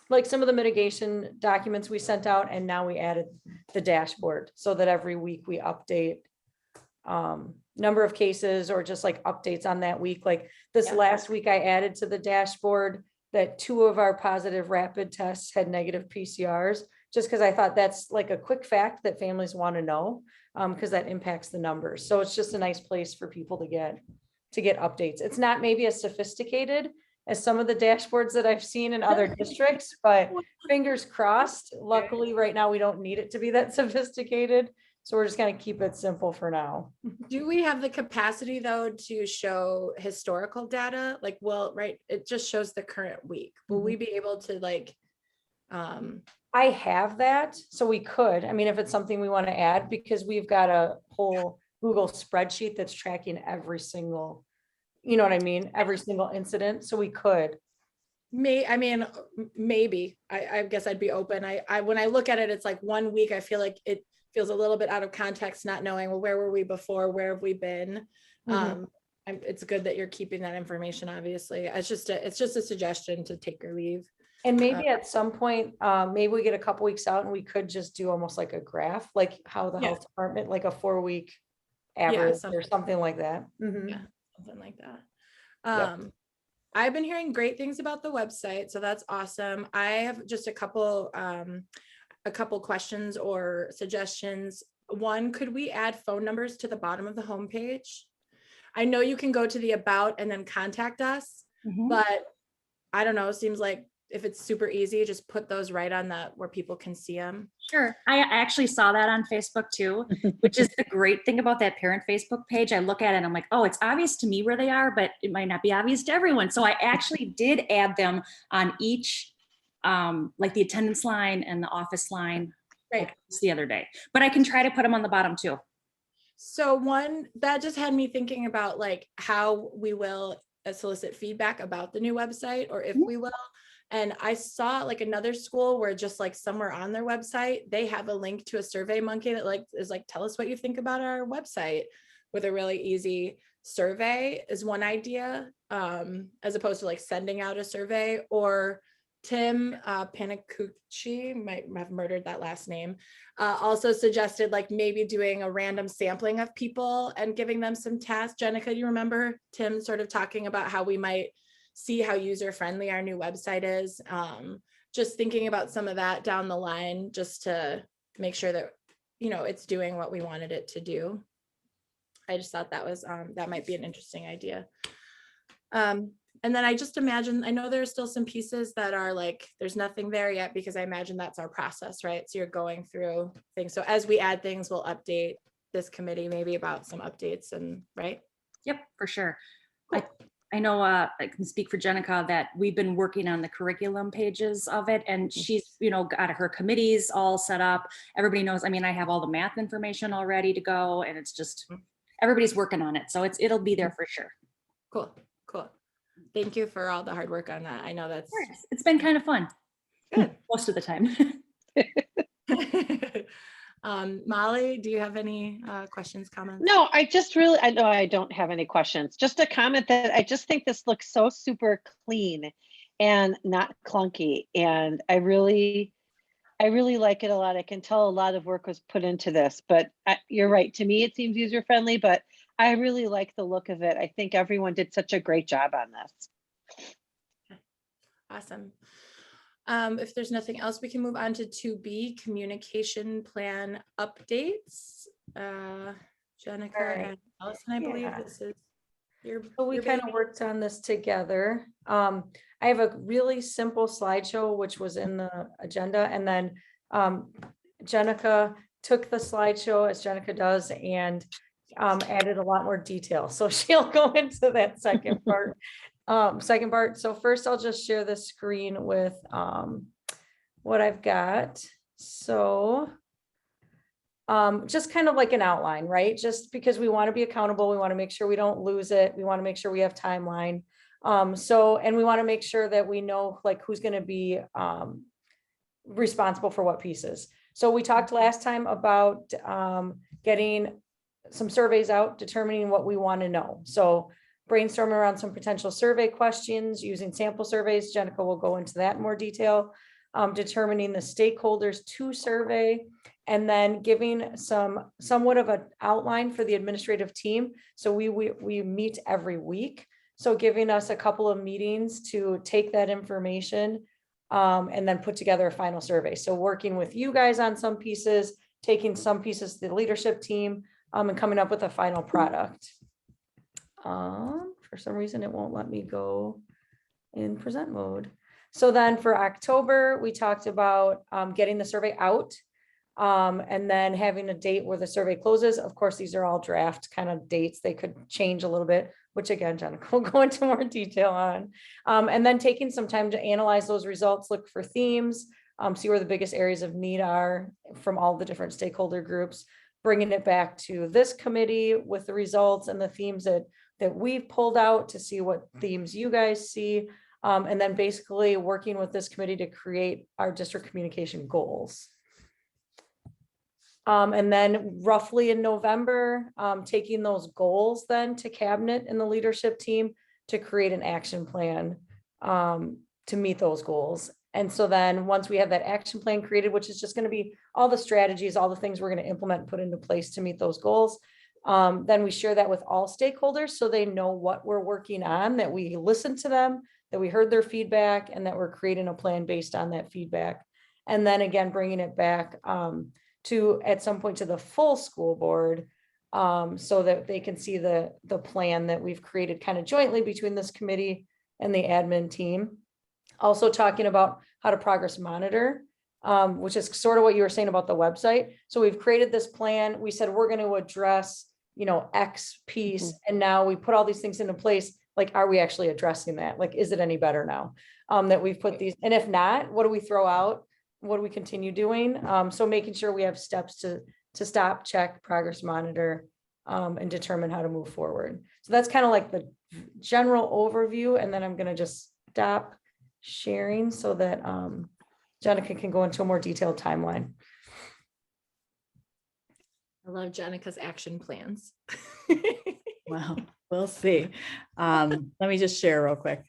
like some of the mitigation documents we sent out, and now we added the dashboard so that every week we update number of cases or just like updates on that week. Like this last week, I added to the dashboard that 2 of our positive rapid tests had negative PCRs, just because I thought that's like a quick fact that families want to know, because that impacts the numbers. So it's just a nice place for people to get updates. It's not maybe as sophisticated as some of the dashboards that I've seen in other districts, but fingers crossed. Luckily, right now, we don't need it to be that sophisticated. So we're just gonna keep it simple for now. Do we have the capacity though to show historical data? Like, well, right, it just shows the current week. Will we be able to like, I have that, so we could, I mean, if it's something we want to add, because we've got a whole Google spreadsheet that's tracking every single, you know what I mean? Every single incident, so we could. Maybe, I guess I'd be open. I when I look at it, it's like 1 week, I feel like it feels a little bit out of context, not knowing, well, where were we before? Where have we been? It's good that you're keeping that information, obviously. It's just a suggestion to take or leave. And maybe at some point, maybe we get a couple weeks out and we could just do almost like a graph, like how the health department, like a 4-week average or something like that. Yeah, something like that. I've been hearing great things about the website, so that's awesome. I have just a couple questions or suggestions. One, could we add phone numbers to the bottom of the homepage? I know you can go to the about and then contact us, but I don't know, it seems like if it's super easy, just put those right on where people can see them. Sure. I actually saw that on Facebook too, which is the great thing about that parent Facebook page. I look at it and I'm like, oh, it's obvious to me where they are, but it might not be obvious to everyone. So I actually did add them on each, like the attendance line and the office line the other day, but I can try to put them on the bottom too. So one, that just had me thinking about like how we will solicit feedback about the new website, or if we will. And I saw like another school where just like somewhere on their website, they have a link to a Survey Monkey that like is like, tell us what you think about our website, with a really easy survey is one idea, as opposed to like sending out a survey. Or Tim Panicucci, might have murdered that last name, also suggested like maybe doing a random sampling of people and giving them some tasks. Jenica, you remember Tim sort of talking about how we might see how user-friendly our new website is. Just thinking about some of that down the line, just to make sure that, you know, it's doing what we wanted it to do. I just thought that was, that might be an interesting idea. And then I just imagine, I know there's still some pieces that are like, there's nothing there yet, because I imagine that's our process, right? So you're going through things. So as we add things, we'll update this committee maybe about some updates, and right? Yep, for sure. Cool. I know I can speak for Jenica that we've been working on the curriculum pages of it, and she's, got her committees all set up. Everybody knows, I mean, I have all the math information all ready to go, and it's just, everybody's working on it. So it'll be there for sure. Cool. Thank you for all the hard work on that. I know that's It's been kind of fun. good. Most of the time. Molly, do you have any questions, comments? No, I know I don't have any questions. Just a comment that I just think this looks so super clean and not clunky. And I really like it a lot. I can tell a lot of work was put into this, but you're right. To me, it seems user friendly, but I really like the look of it. I think everyone did such a great job on this. Awesome. If there's nothing else, we can move on to 2B, communication plan updates. Jenica right. and Allison, I believe Yeah. this is your. So we your kind of baby. worked on this together. I have a really simple slideshow, which was in the agenda, and then Jenica took the slideshow, as Jenica does, and added a lot more detail. So she'll go into that second part. So first I'll just share the screen with what I've got. So just kind of like an outline, right? Just because we want to be accountable, we want to make sure we don't lose it. We want to make sure we have timeline. And we want to make sure that we know like who's going to be responsible for what pieces. So we talked last time about getting some surveys out, determining what we want to know. So brainstorming around some potential survey questions using sample surveys. Jenica will go into that in more detail. Determining the stakeholders to survey, and then giving somewhat of an outline for the administrative team. So we meet every week. So giving us a couple of meetings to take that information and then put together a final survey. So working with you guys on some pieces, taking some pieces to the leadership team, and coming up with a final product. For some reason, it won't let me go in present mode. So then for October, we talked about getting the survey out and then having a date where the survey closes. Of course, these are all draft kind of dates. They could change a little bit, which again, Jenica will go into more detail on. And then taking some time to analyze those results, look for themes, see where the biggest areas of need are from all the different stakeholder groups, bringing it back to this committee with the results and the themes that we've pulled out to see what themes you guys see. And then basically working with this committee to create our district communication goals. And then roughly in November, taking those goals then to cabinet and the leadership team to create an action plan to meet those goals. And so then once we have that action plan created, which is just going to be all the strategies, all the things we're going to implement and put into place to meet those goals. Then we share that with all stakeholders so they know what we're working on, that we listen to them, that we heard their feedback, and that we're creating a plan based on that feedback. And then again, bringing it back to at some point to the full school board so that they can see the plan that we've created kind of jointly between this committee and the admin team. Also talking about how to progress monitor, which is sort of what you were saying about the website. So we've created this plan. We said we're going to address, X piece, and now we put all these things into place. Like, are we actually addressing that? Like, is it any better now that we've put these? And if not, what do we throw out? What do we continue doing? So making sure we have steps to stop, check, progress monitor, and determine how to move forward. So that's kind of like the general overview. And then I'm going to just stop sharing so that Jenica can go into a more detailed timeline. I love Jenica's action plans. Well, we'll see. Let me just share real quick.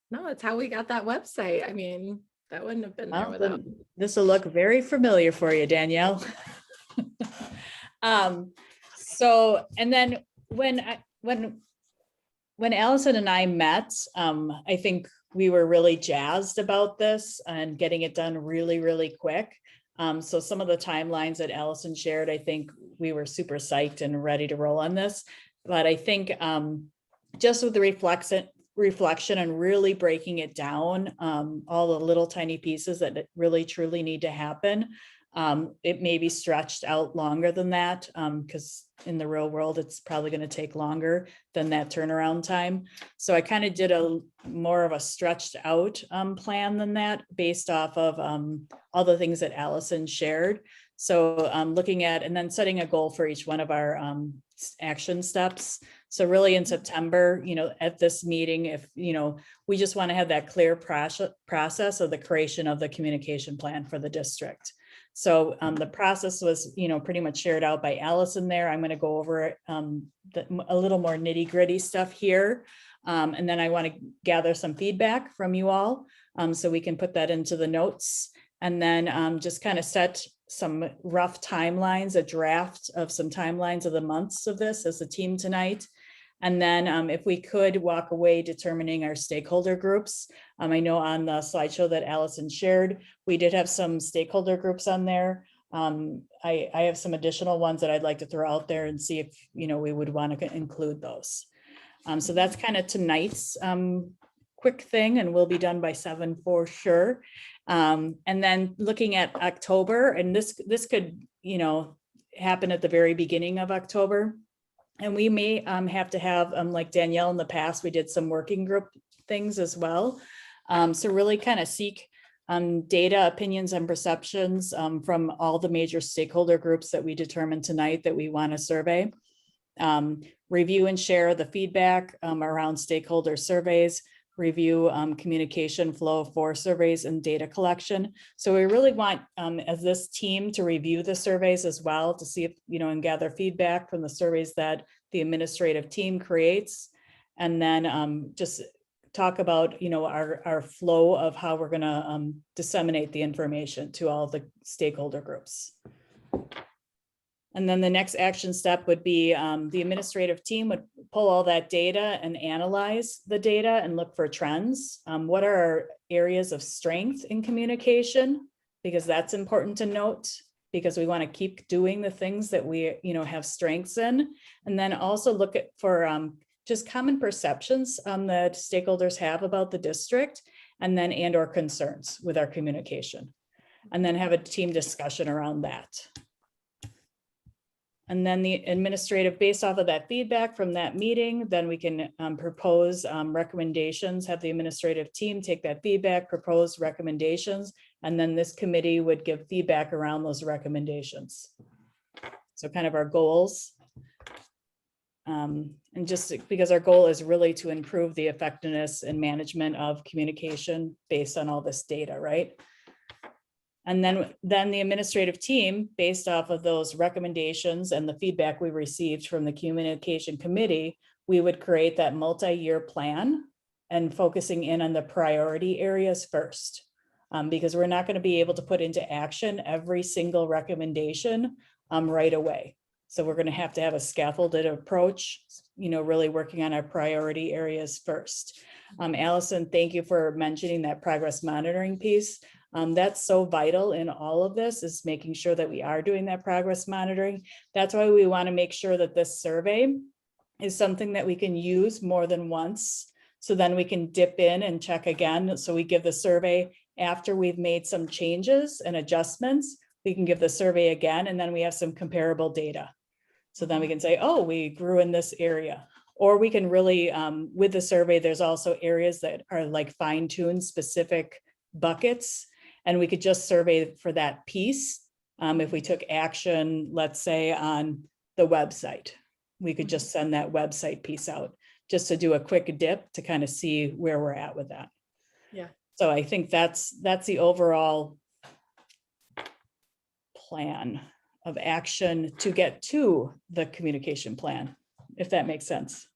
No, it's how we got that website. I mean, that wouldn't have been there without. This will look very familiar for you, Danielle. So, and then when Allison and I met, I think we were really jazzed about this and getting it done really, really quick. So some of the timelines that Allison shared, I think we were super psyched and ready to roll on this. But I think just with the reflection and really breaking it down, all the little tiny pieces that really truly need to happen. It may be stretched out longer than that, because in the real world, it's probably going to take longer than that turnaround time. So I kind of did a more of a stretched out plan than that, based off of all the things that Allison shared. So looking at and then setting a goal for each one of our action steps. So really in September, at this meeting, if, we just want to have that clear process of the creation of the communication plan for the district. So the process was, pretty much shared out by Allison there. I'm going to go over it, a little more nitty gritty stuff here. And then I want to gather some feedback from you all, so we can put that into the notes, and then just kind of set some rough timelines, a draft of some timelines of the months of this as a team tonight. And then if we could walk away determining our stakeholder groups. I know on the slideshow that Allison shared, we did have some stakeholder groups on there. I have some additional ones that I'd like to throw out there and see if, we would want to include those. So that's kind of tonight's quick thing, and we'll be done by 7 for sure. And then looking at October, and this could, happen at the very beginning of October. And we may have to have, like Danielle in the past, we did some working group things as well. So really kind of seek data, opinions, and perceptions from all the major stakeholder groups that we determined tonight that we want to survey. Review and share the feedback around stakeholder surveys, review communication flow for surveys and data collection. So we really want, as this team, to review the surveys as well to see if, and gather feedback from the surveys that the administrative team creates. And then just talk about, our flow of how we're going to disseminate the information to all the stakeholder groups. And then the next action step would be the administrative team would pull all that data and analyze the data and look for trends. What are our areas of strength in communication? Because that's important to note, because we want to keep doing the things that we, have strengths in. And then also look at for just common perceptions that stakeholders have about the district, and then and/or concerns with our communication. And then have a team discussion around that. And then the administrative, based off of that feedback from that meeting, then we can propose recommendations, have the administrative team take that feedback, propose recommendations, and then this committee would give feedback around those recommendations. So kind of our goals. And just because our goal is really to improve the effectiveness and management of communication based on all this data, right? And then the administrative team, based off of those recommendations and the feedback we received from the communication committee, we would create that multi-year plan and focusing in on the priority areas first, because we're not going to be able to put into action every single recommendation right away. So we're going to have a scaffolded approach, really working on our priority areas first. Allison, thank you for mentioning that progress monitoring piece. That's so vital in all of this, is making sure that we are doing that progress monitoring. That's why we want to make sure that this survey is something that we can use more than once. So then we can dip in and check again. So we give the survey after we've made some changes and adjustments, we can give the survey again, and then we have some comparable data. So then we can say, oh, we grew in this area. Or we can really, with the survey, there's also areas that are like fine-tuned specific buckets. And we could just survey for that piece. If we took action, let's say on the website, we could just send that website piece out just to do a quick dip to kind of see where we're at with that. Yeah. So I think that's the overall plan of action to get to the communication plan, if that makes sense.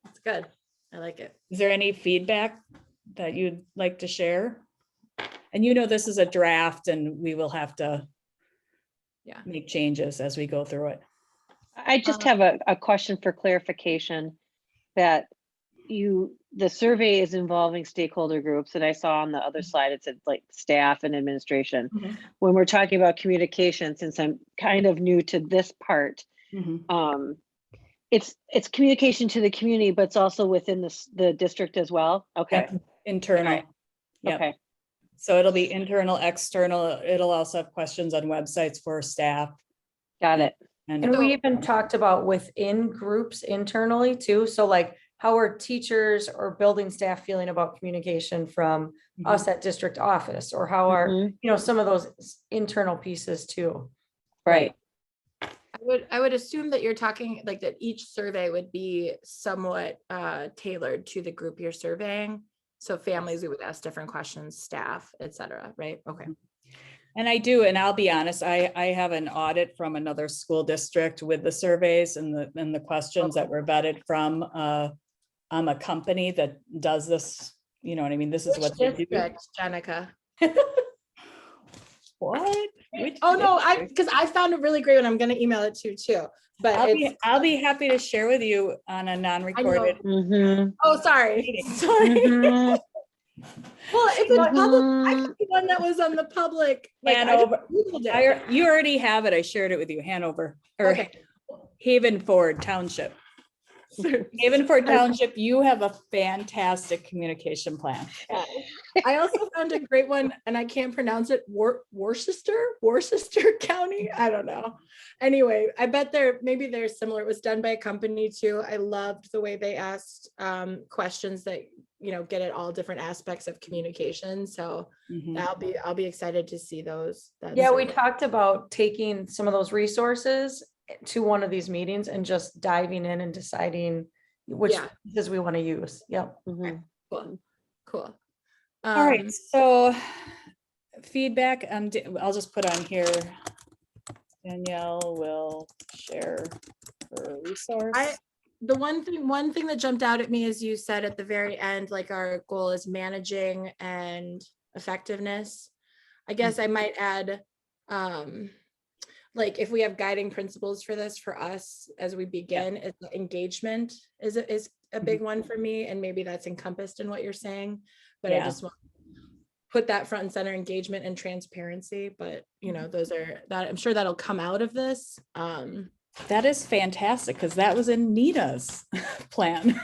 That's good. I like it. Is there any feedback that you'd like to share? And this is a draft and we will have to make changes as we go through it. I just have a question for clarification, that the survey is involving stakeholder groups, and I saw on the other slide it said like staff and administration. Mm-hmm. When we're talking about communication, since I'm kind of new to this part, Mm-hmm. It's communication to the community, but it's also within the district as well. Okay. Yep. Internal. Right. Yep. Okay. So it'll be internal, external. It'll also have questions on websites for staff. Got it. And we even talked about within groups internally too. So like, how are teachers or building staff feeling about communication from us at district office? Or how are, you know, some of those internal pieces too. Right. I would assume that you're talking like that each survey would be somewhat tailored to the group you're surveying. So families, we would ask different questions, staff, et cetera, right? Okay. And I do, and I'll be honest, I have an audit from another school district with the surveys and the questions that were vetted from a company that does this. You know what I mean? This is what they do. Jenica. What? Oh no, because I found it really great and I'm gonna email it to you too. But I'll be happy to share with you on a non-recorded. Oh, sorry. Sorry. Well, if it's public, I could be one that was on the public. Like, Hanover. You already have it. I shared it with you. Hanover or Havenford Township. Havenford Township, you have a fantastic communication plan. I also found a great one, and I can't pronounce it. Worcester County. I don't know. Anyway, I bet maybe they're similar. It was done by a company too. I loved the way they asked questions that, you know, get at all different aspects of communication. So I'll be excited to see those. Yeah, we talked about taking some of those resources to one of these meetings and just diving in and deciding which pieces we want to use. Yep. Okay. Cool. All right. So feedback. I'll just put on here. Danielle will share her resource. The one thing that jumped out at me is you said at the very end, like our goal is managing and effectiveness. I guess I might add, like if we have guiding principles for this for us as we begin, is engagement is a big one for me, and maybe that's encompassed in what you're saying. But I just want to put that front and center, engagement and transparency. But you know, I'm sure that'll come out of this. That is fantastic because that was in Nita's plan.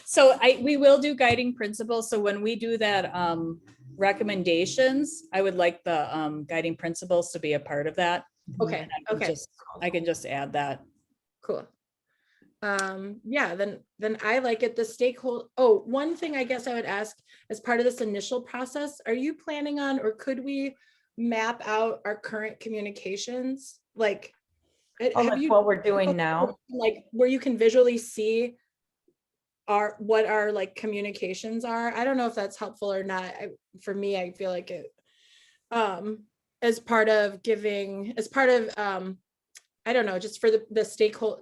So we will do guiding principles. So when we do that recommendations, I would like the guiding principles to be a part of that. Okay. I can just add that. Cool. Yeah, then I like it. The stakeholder. One thing I guess I would ask as part of this initial process, are you planning on, or could we map out our current communications? Like, what we're doing now, like where you can visually see what our like communications are. I don't know if that's helpful or not. For me, I feel like it as part of I don't know, just for the stakeholder,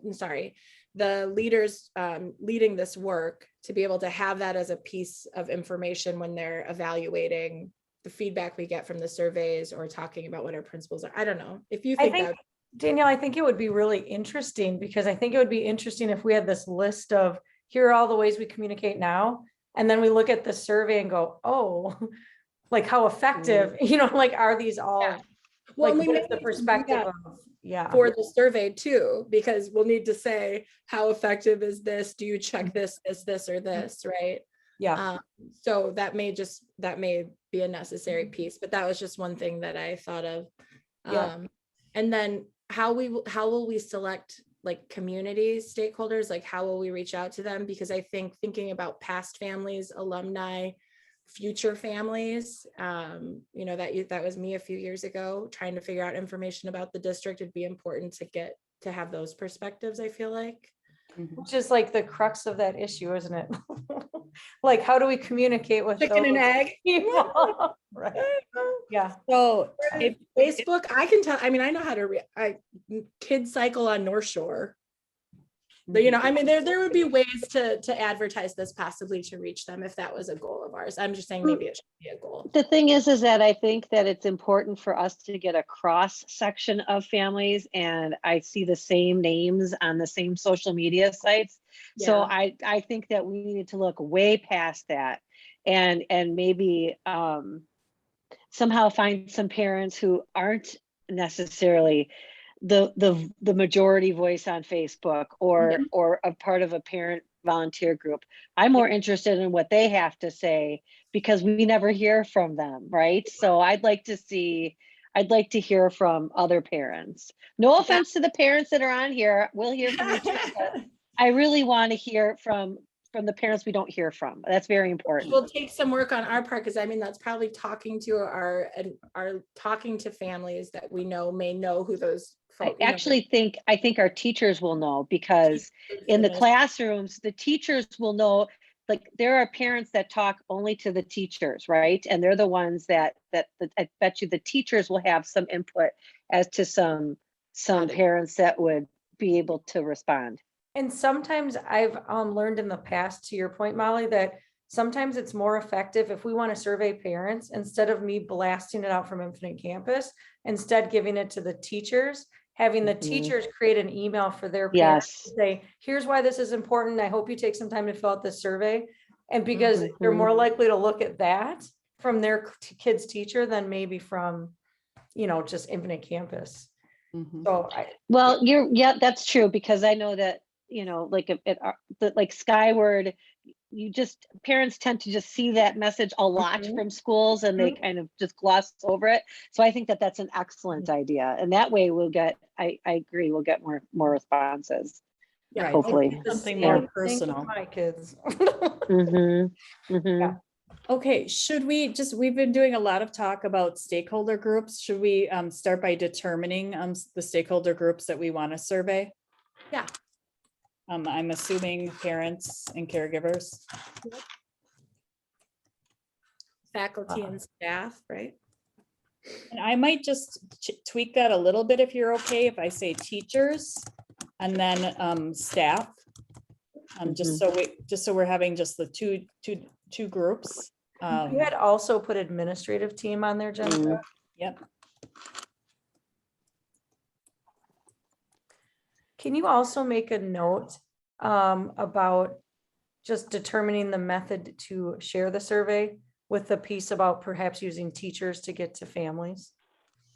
the leaders leading this work to be able to have that as a piece of information when they're evaluating the feedback we get from the surveys or talking about what our principles are. I don't know if you think that. Danielle, I think it would be really interesting, because I think it would be interesting if we had this list of, here are all the ways we communicate now. And then we look at the survey and go, oh, like how effective, you know, like, are these all, well, like, what is the perspective of, for the survey too, because we'll need to say, how effective is this? Do you check this, or this, right? Yeah. So that may be a necessary piece, but that was just one thing that I thought of. And then how will we select like community stakeholders? Like how will we reach out to them? Because I think thinking about past families, alumni, future families, you know, that was me a few years ago, trying to figure out information about the district. It'd be important to have those perspectives, I feel like. Which is like the crux of that issue, isn't it? Like, how do we communicate with chicken and egg people? Right. Yeah. So if Facebook, I can tell, I mean, I know how to kids cycle on North Shore. But, you know, I mean, there would be ways to advertise this possibly to reach them if that was a goal of ours. I'm just saying maybe it should be a goal. The thing is that I think that it's important for us to get a cross section of families, and I see the same names on the same social media sites. Yeah. So I think that we need to look way past that and maybe somehow find some parents who aren't necessarily the majority voice on Facebook or a part of a parent volunteer group. I'm more interested in what they have to say because we never hear from them, right? So I'd like to hear from other parents. No offense to the parents that are on here. We'll hear from you too, but I really want to hear from the parents we don't hear from. That's very important. We'll take some work on our part, because I mean, that's probably talking to our talking to families that we know may know who those I actually think our teachers will know, because in the classrooms, the teachers will know. Like, there are parents that talk only to the teachers, right? And they're the ones that I bet you the teachers will have some input as to some parents that would be able to respond. And sometimes I've learned in the past, to your point, Molly, that sometimes it's more effective if we want to survey parents, instead of me blasting it out from Infinite Campus, instead giving it to the teachers, having the teachers create an email for their parents to say, here's why this is important. I hope you take some time to fill out this survey. And because they're more likely to look at that from their kid's teacher than maybe from, just Infinite Campus. So that's true, because I know that, like Skyward, parents tend to just see that message a lot from schools, and they kind of just gloss over it. So I think that that's an excellent idea, and that way we'll get, I agree, we'll get more responses. Yeah, hopefully something more personal. My kids. Yeah. Okay, we've been doing a lot of talk about stakeholder groups. Should we start by determining the stakeholder groups that we want to survey? Yeah. I'm assuming parents and caregivers. Faculty and staff, right? And I might just tweak that a little bit, if you're okay, if I say teachers and then staff. Just so we're having just the two groups. You had also put administrative team on there, Jennifer. Yep. Can you also make a note about just determining the method to share the survey, with the piece about perhaps using teachers to get to families?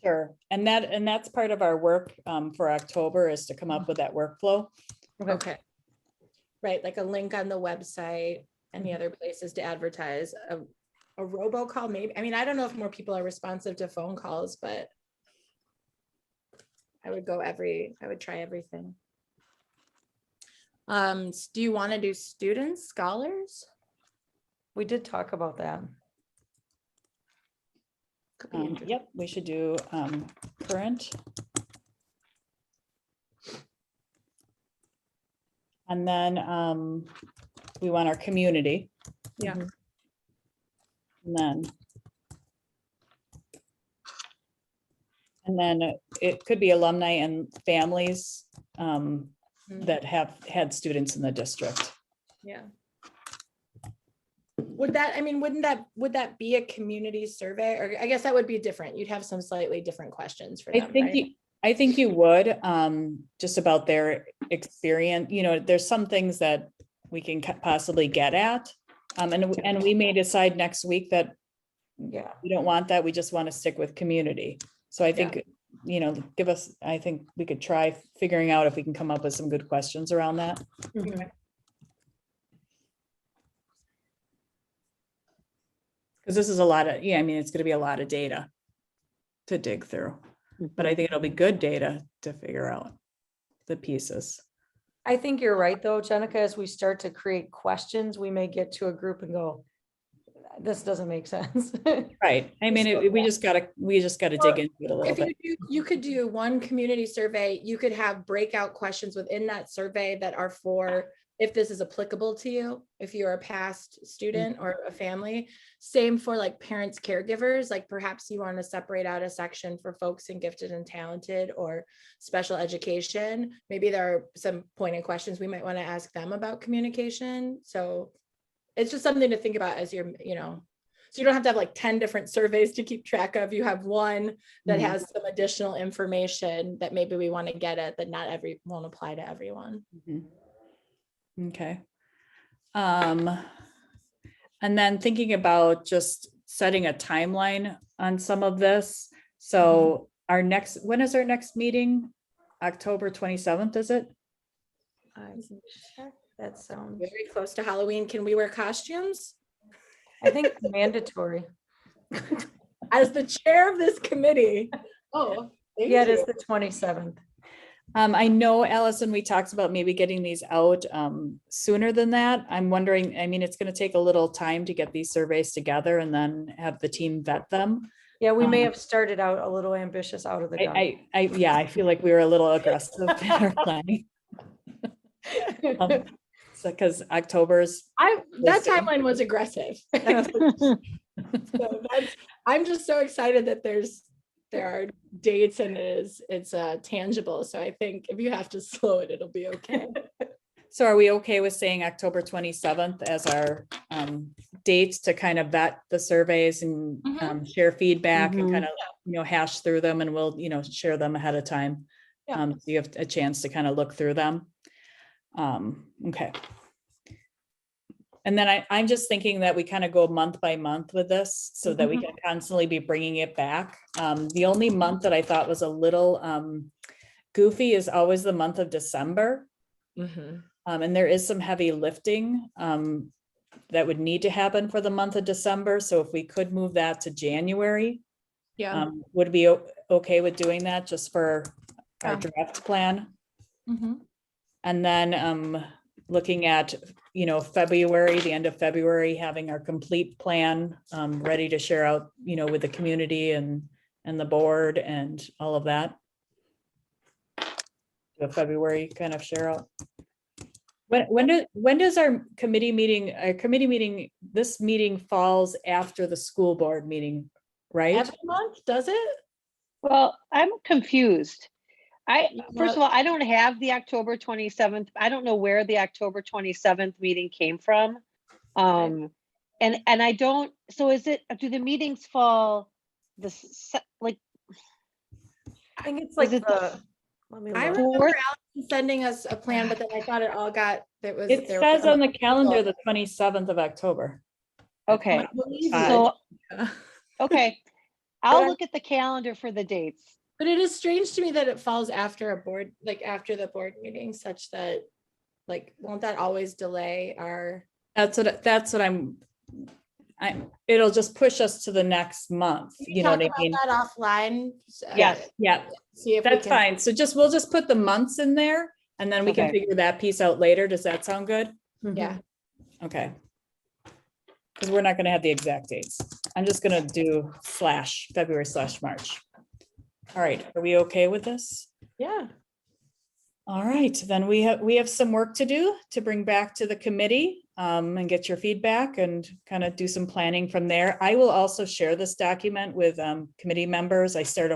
Sure. And that's part of our work for October, is to come up with that workflow. Okay. Right, like a link on the website, any other places to advertise, a robocall maybe. I mean, I don't know if more people are responsive to phone calls, but I would try everything. Do you want to do students, scholars? We did talk about that. Yep, we should do current. And then we want our community. Yeah. And then it could be alumni and families that have had students in the district. Yeah. Would that be a community survey? Or I guess that would be different. You'd have some slightly different questions for them, I think you would, just about their experience. There's some things that we can possibly get at. And we may decide next week that we don't want that. We just want to stick with community. So I think, I think we could try figuring out if we can come up with some good questions around that. Because this is a lot of, it's going to be a lot of data to dig through, but I think it'll be good data to figure out the pieces. I think you're right though, Jenica, as we start to create questions, we may get to a group and go, this doesn't make sense. Right. I mean, we just gotta dig into it a little bit. You could do one community survey. You could have breakout questions within that survey that are for, if this is applicable to you, if you're a past student or a family. Same for like parents, caregivers, like perhaps you want to separate out a section for folks in gifted and talented or special education. Maybe there are some pointed questions we might want to ask them about communication. So it's just something to think about as you're, so you don't have to have like 10 different surveys to keep track of. You have one that has some additional information that maybe we want to get at, that won't apply to everyone. Okay. And then thinking about just setting a timeline on some of this. So when is our next meeting? October 27th, is it? That sounds, Very close to Halloween. Can we wear costumes? I think it's mandatory. As the chair of this committee. Oh, thank Yeah, it is you. the 27th. I know, Allison, we talked about maybe getting these out sooner than that. I'm wondering, I mean, it's going to take a little time to get these surveys together and then have the team vet them. Yeah, we may have started out a little ambitious out of the gun. Yeah, I feel like we were a little aggressive in our planning. So, because October's, That timeline was aggressive. So I'm just so excited that there are dates and it's tangible. So I think if you have to slow it, it'll be okay. so are we okay with saying October 27th as our date to kind of vet the surveys and share feedback and kind of, hash through them, and we'll, share them ahead of time. Yeah. So you have a chance to kind of look through them. Okay. And then I'm just thinking that we kind of go month by month with this so that we can constantly be bringing it back. The only month that I thought was a little goofy is always the month of December. And there is some heavy lifting that would need to happen for the month of December. So if we could move that to January, would be okay with doing that just for our draft plan. And then looking at, February, the end of February, having our complete plan ready to share out, with the community and the board and all of that. The February kind of share out. When does our committee meeting, this meeting falls after the school board meeting, right? Every month, does it? Well, I'm confused. First of all, I don't have the October 27th. I don't know where the October 27th meeting came from. And I don't, so do the meetings fall like? I think it's like I remember Allison sending us a plan, but then I thought It says on the calendar, the 27th of October. Okay. So, okay. I'll look at the calendar for the dates. But it is strange to me that it falls after a board, like after the board meeting, such that, like, won't that always delay our? That's what it'll just push us to the next month. You know what I mean? That offline. Yes. Yeah. See if that's fine. So we'll just put the months in there and then we can figure that piece out later. Does that sound good? Yeah. Okay. Because we're not going to have the exact dates. I'm just going to do /February/March. All right, are we okay with this? Yeah. All right, then we have some work to do to bring back to the committee and get your feedback and kind of do some planning from there. I will also share this document with committee members. I'll start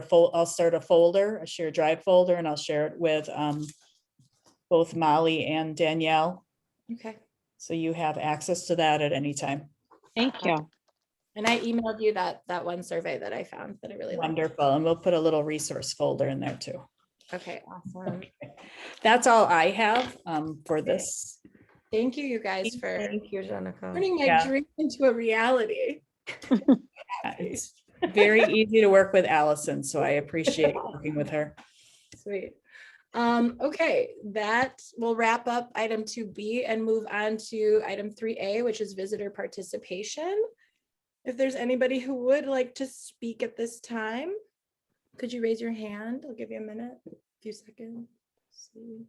a folder, a shared drive folder, and I'll share it with both Molly and Danielle. Okay. So you have access to that at any time. Thank you. And I emailed you that one survey that I found that I really liked. Wonderful. And we'll put a little resource folder in there too. Okay, awesome. Okay. That's all I have for this. Thank you, you guys, for Thank you, Jenica. turning my dream into a reality. It's very easy to work with Allison, so I appreciate working with her. Sweet. Okay, that will wrap up item 2B and move on to item 3A, which is visitor participation. If there's anybody who would like to speak at this time, could you raise your hand? I'll give you a minute, a few seconds. Let's see.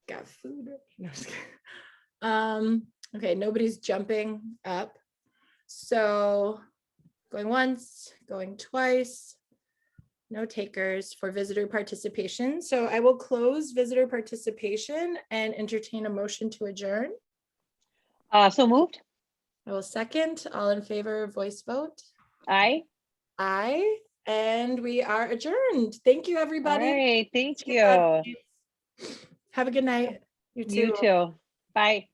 Got food. No, just kidding. Okay, nobody's jumping up. So going once, going twice. No takers for visitor participation. So I will close visitor participation and entertain a motion to adjourn. So moved. I will second. All in favor, voice vote. Aye. Aye. And we are adjourned. Thank you, everybody. All right, thank you. Have a good night. You too. Bye.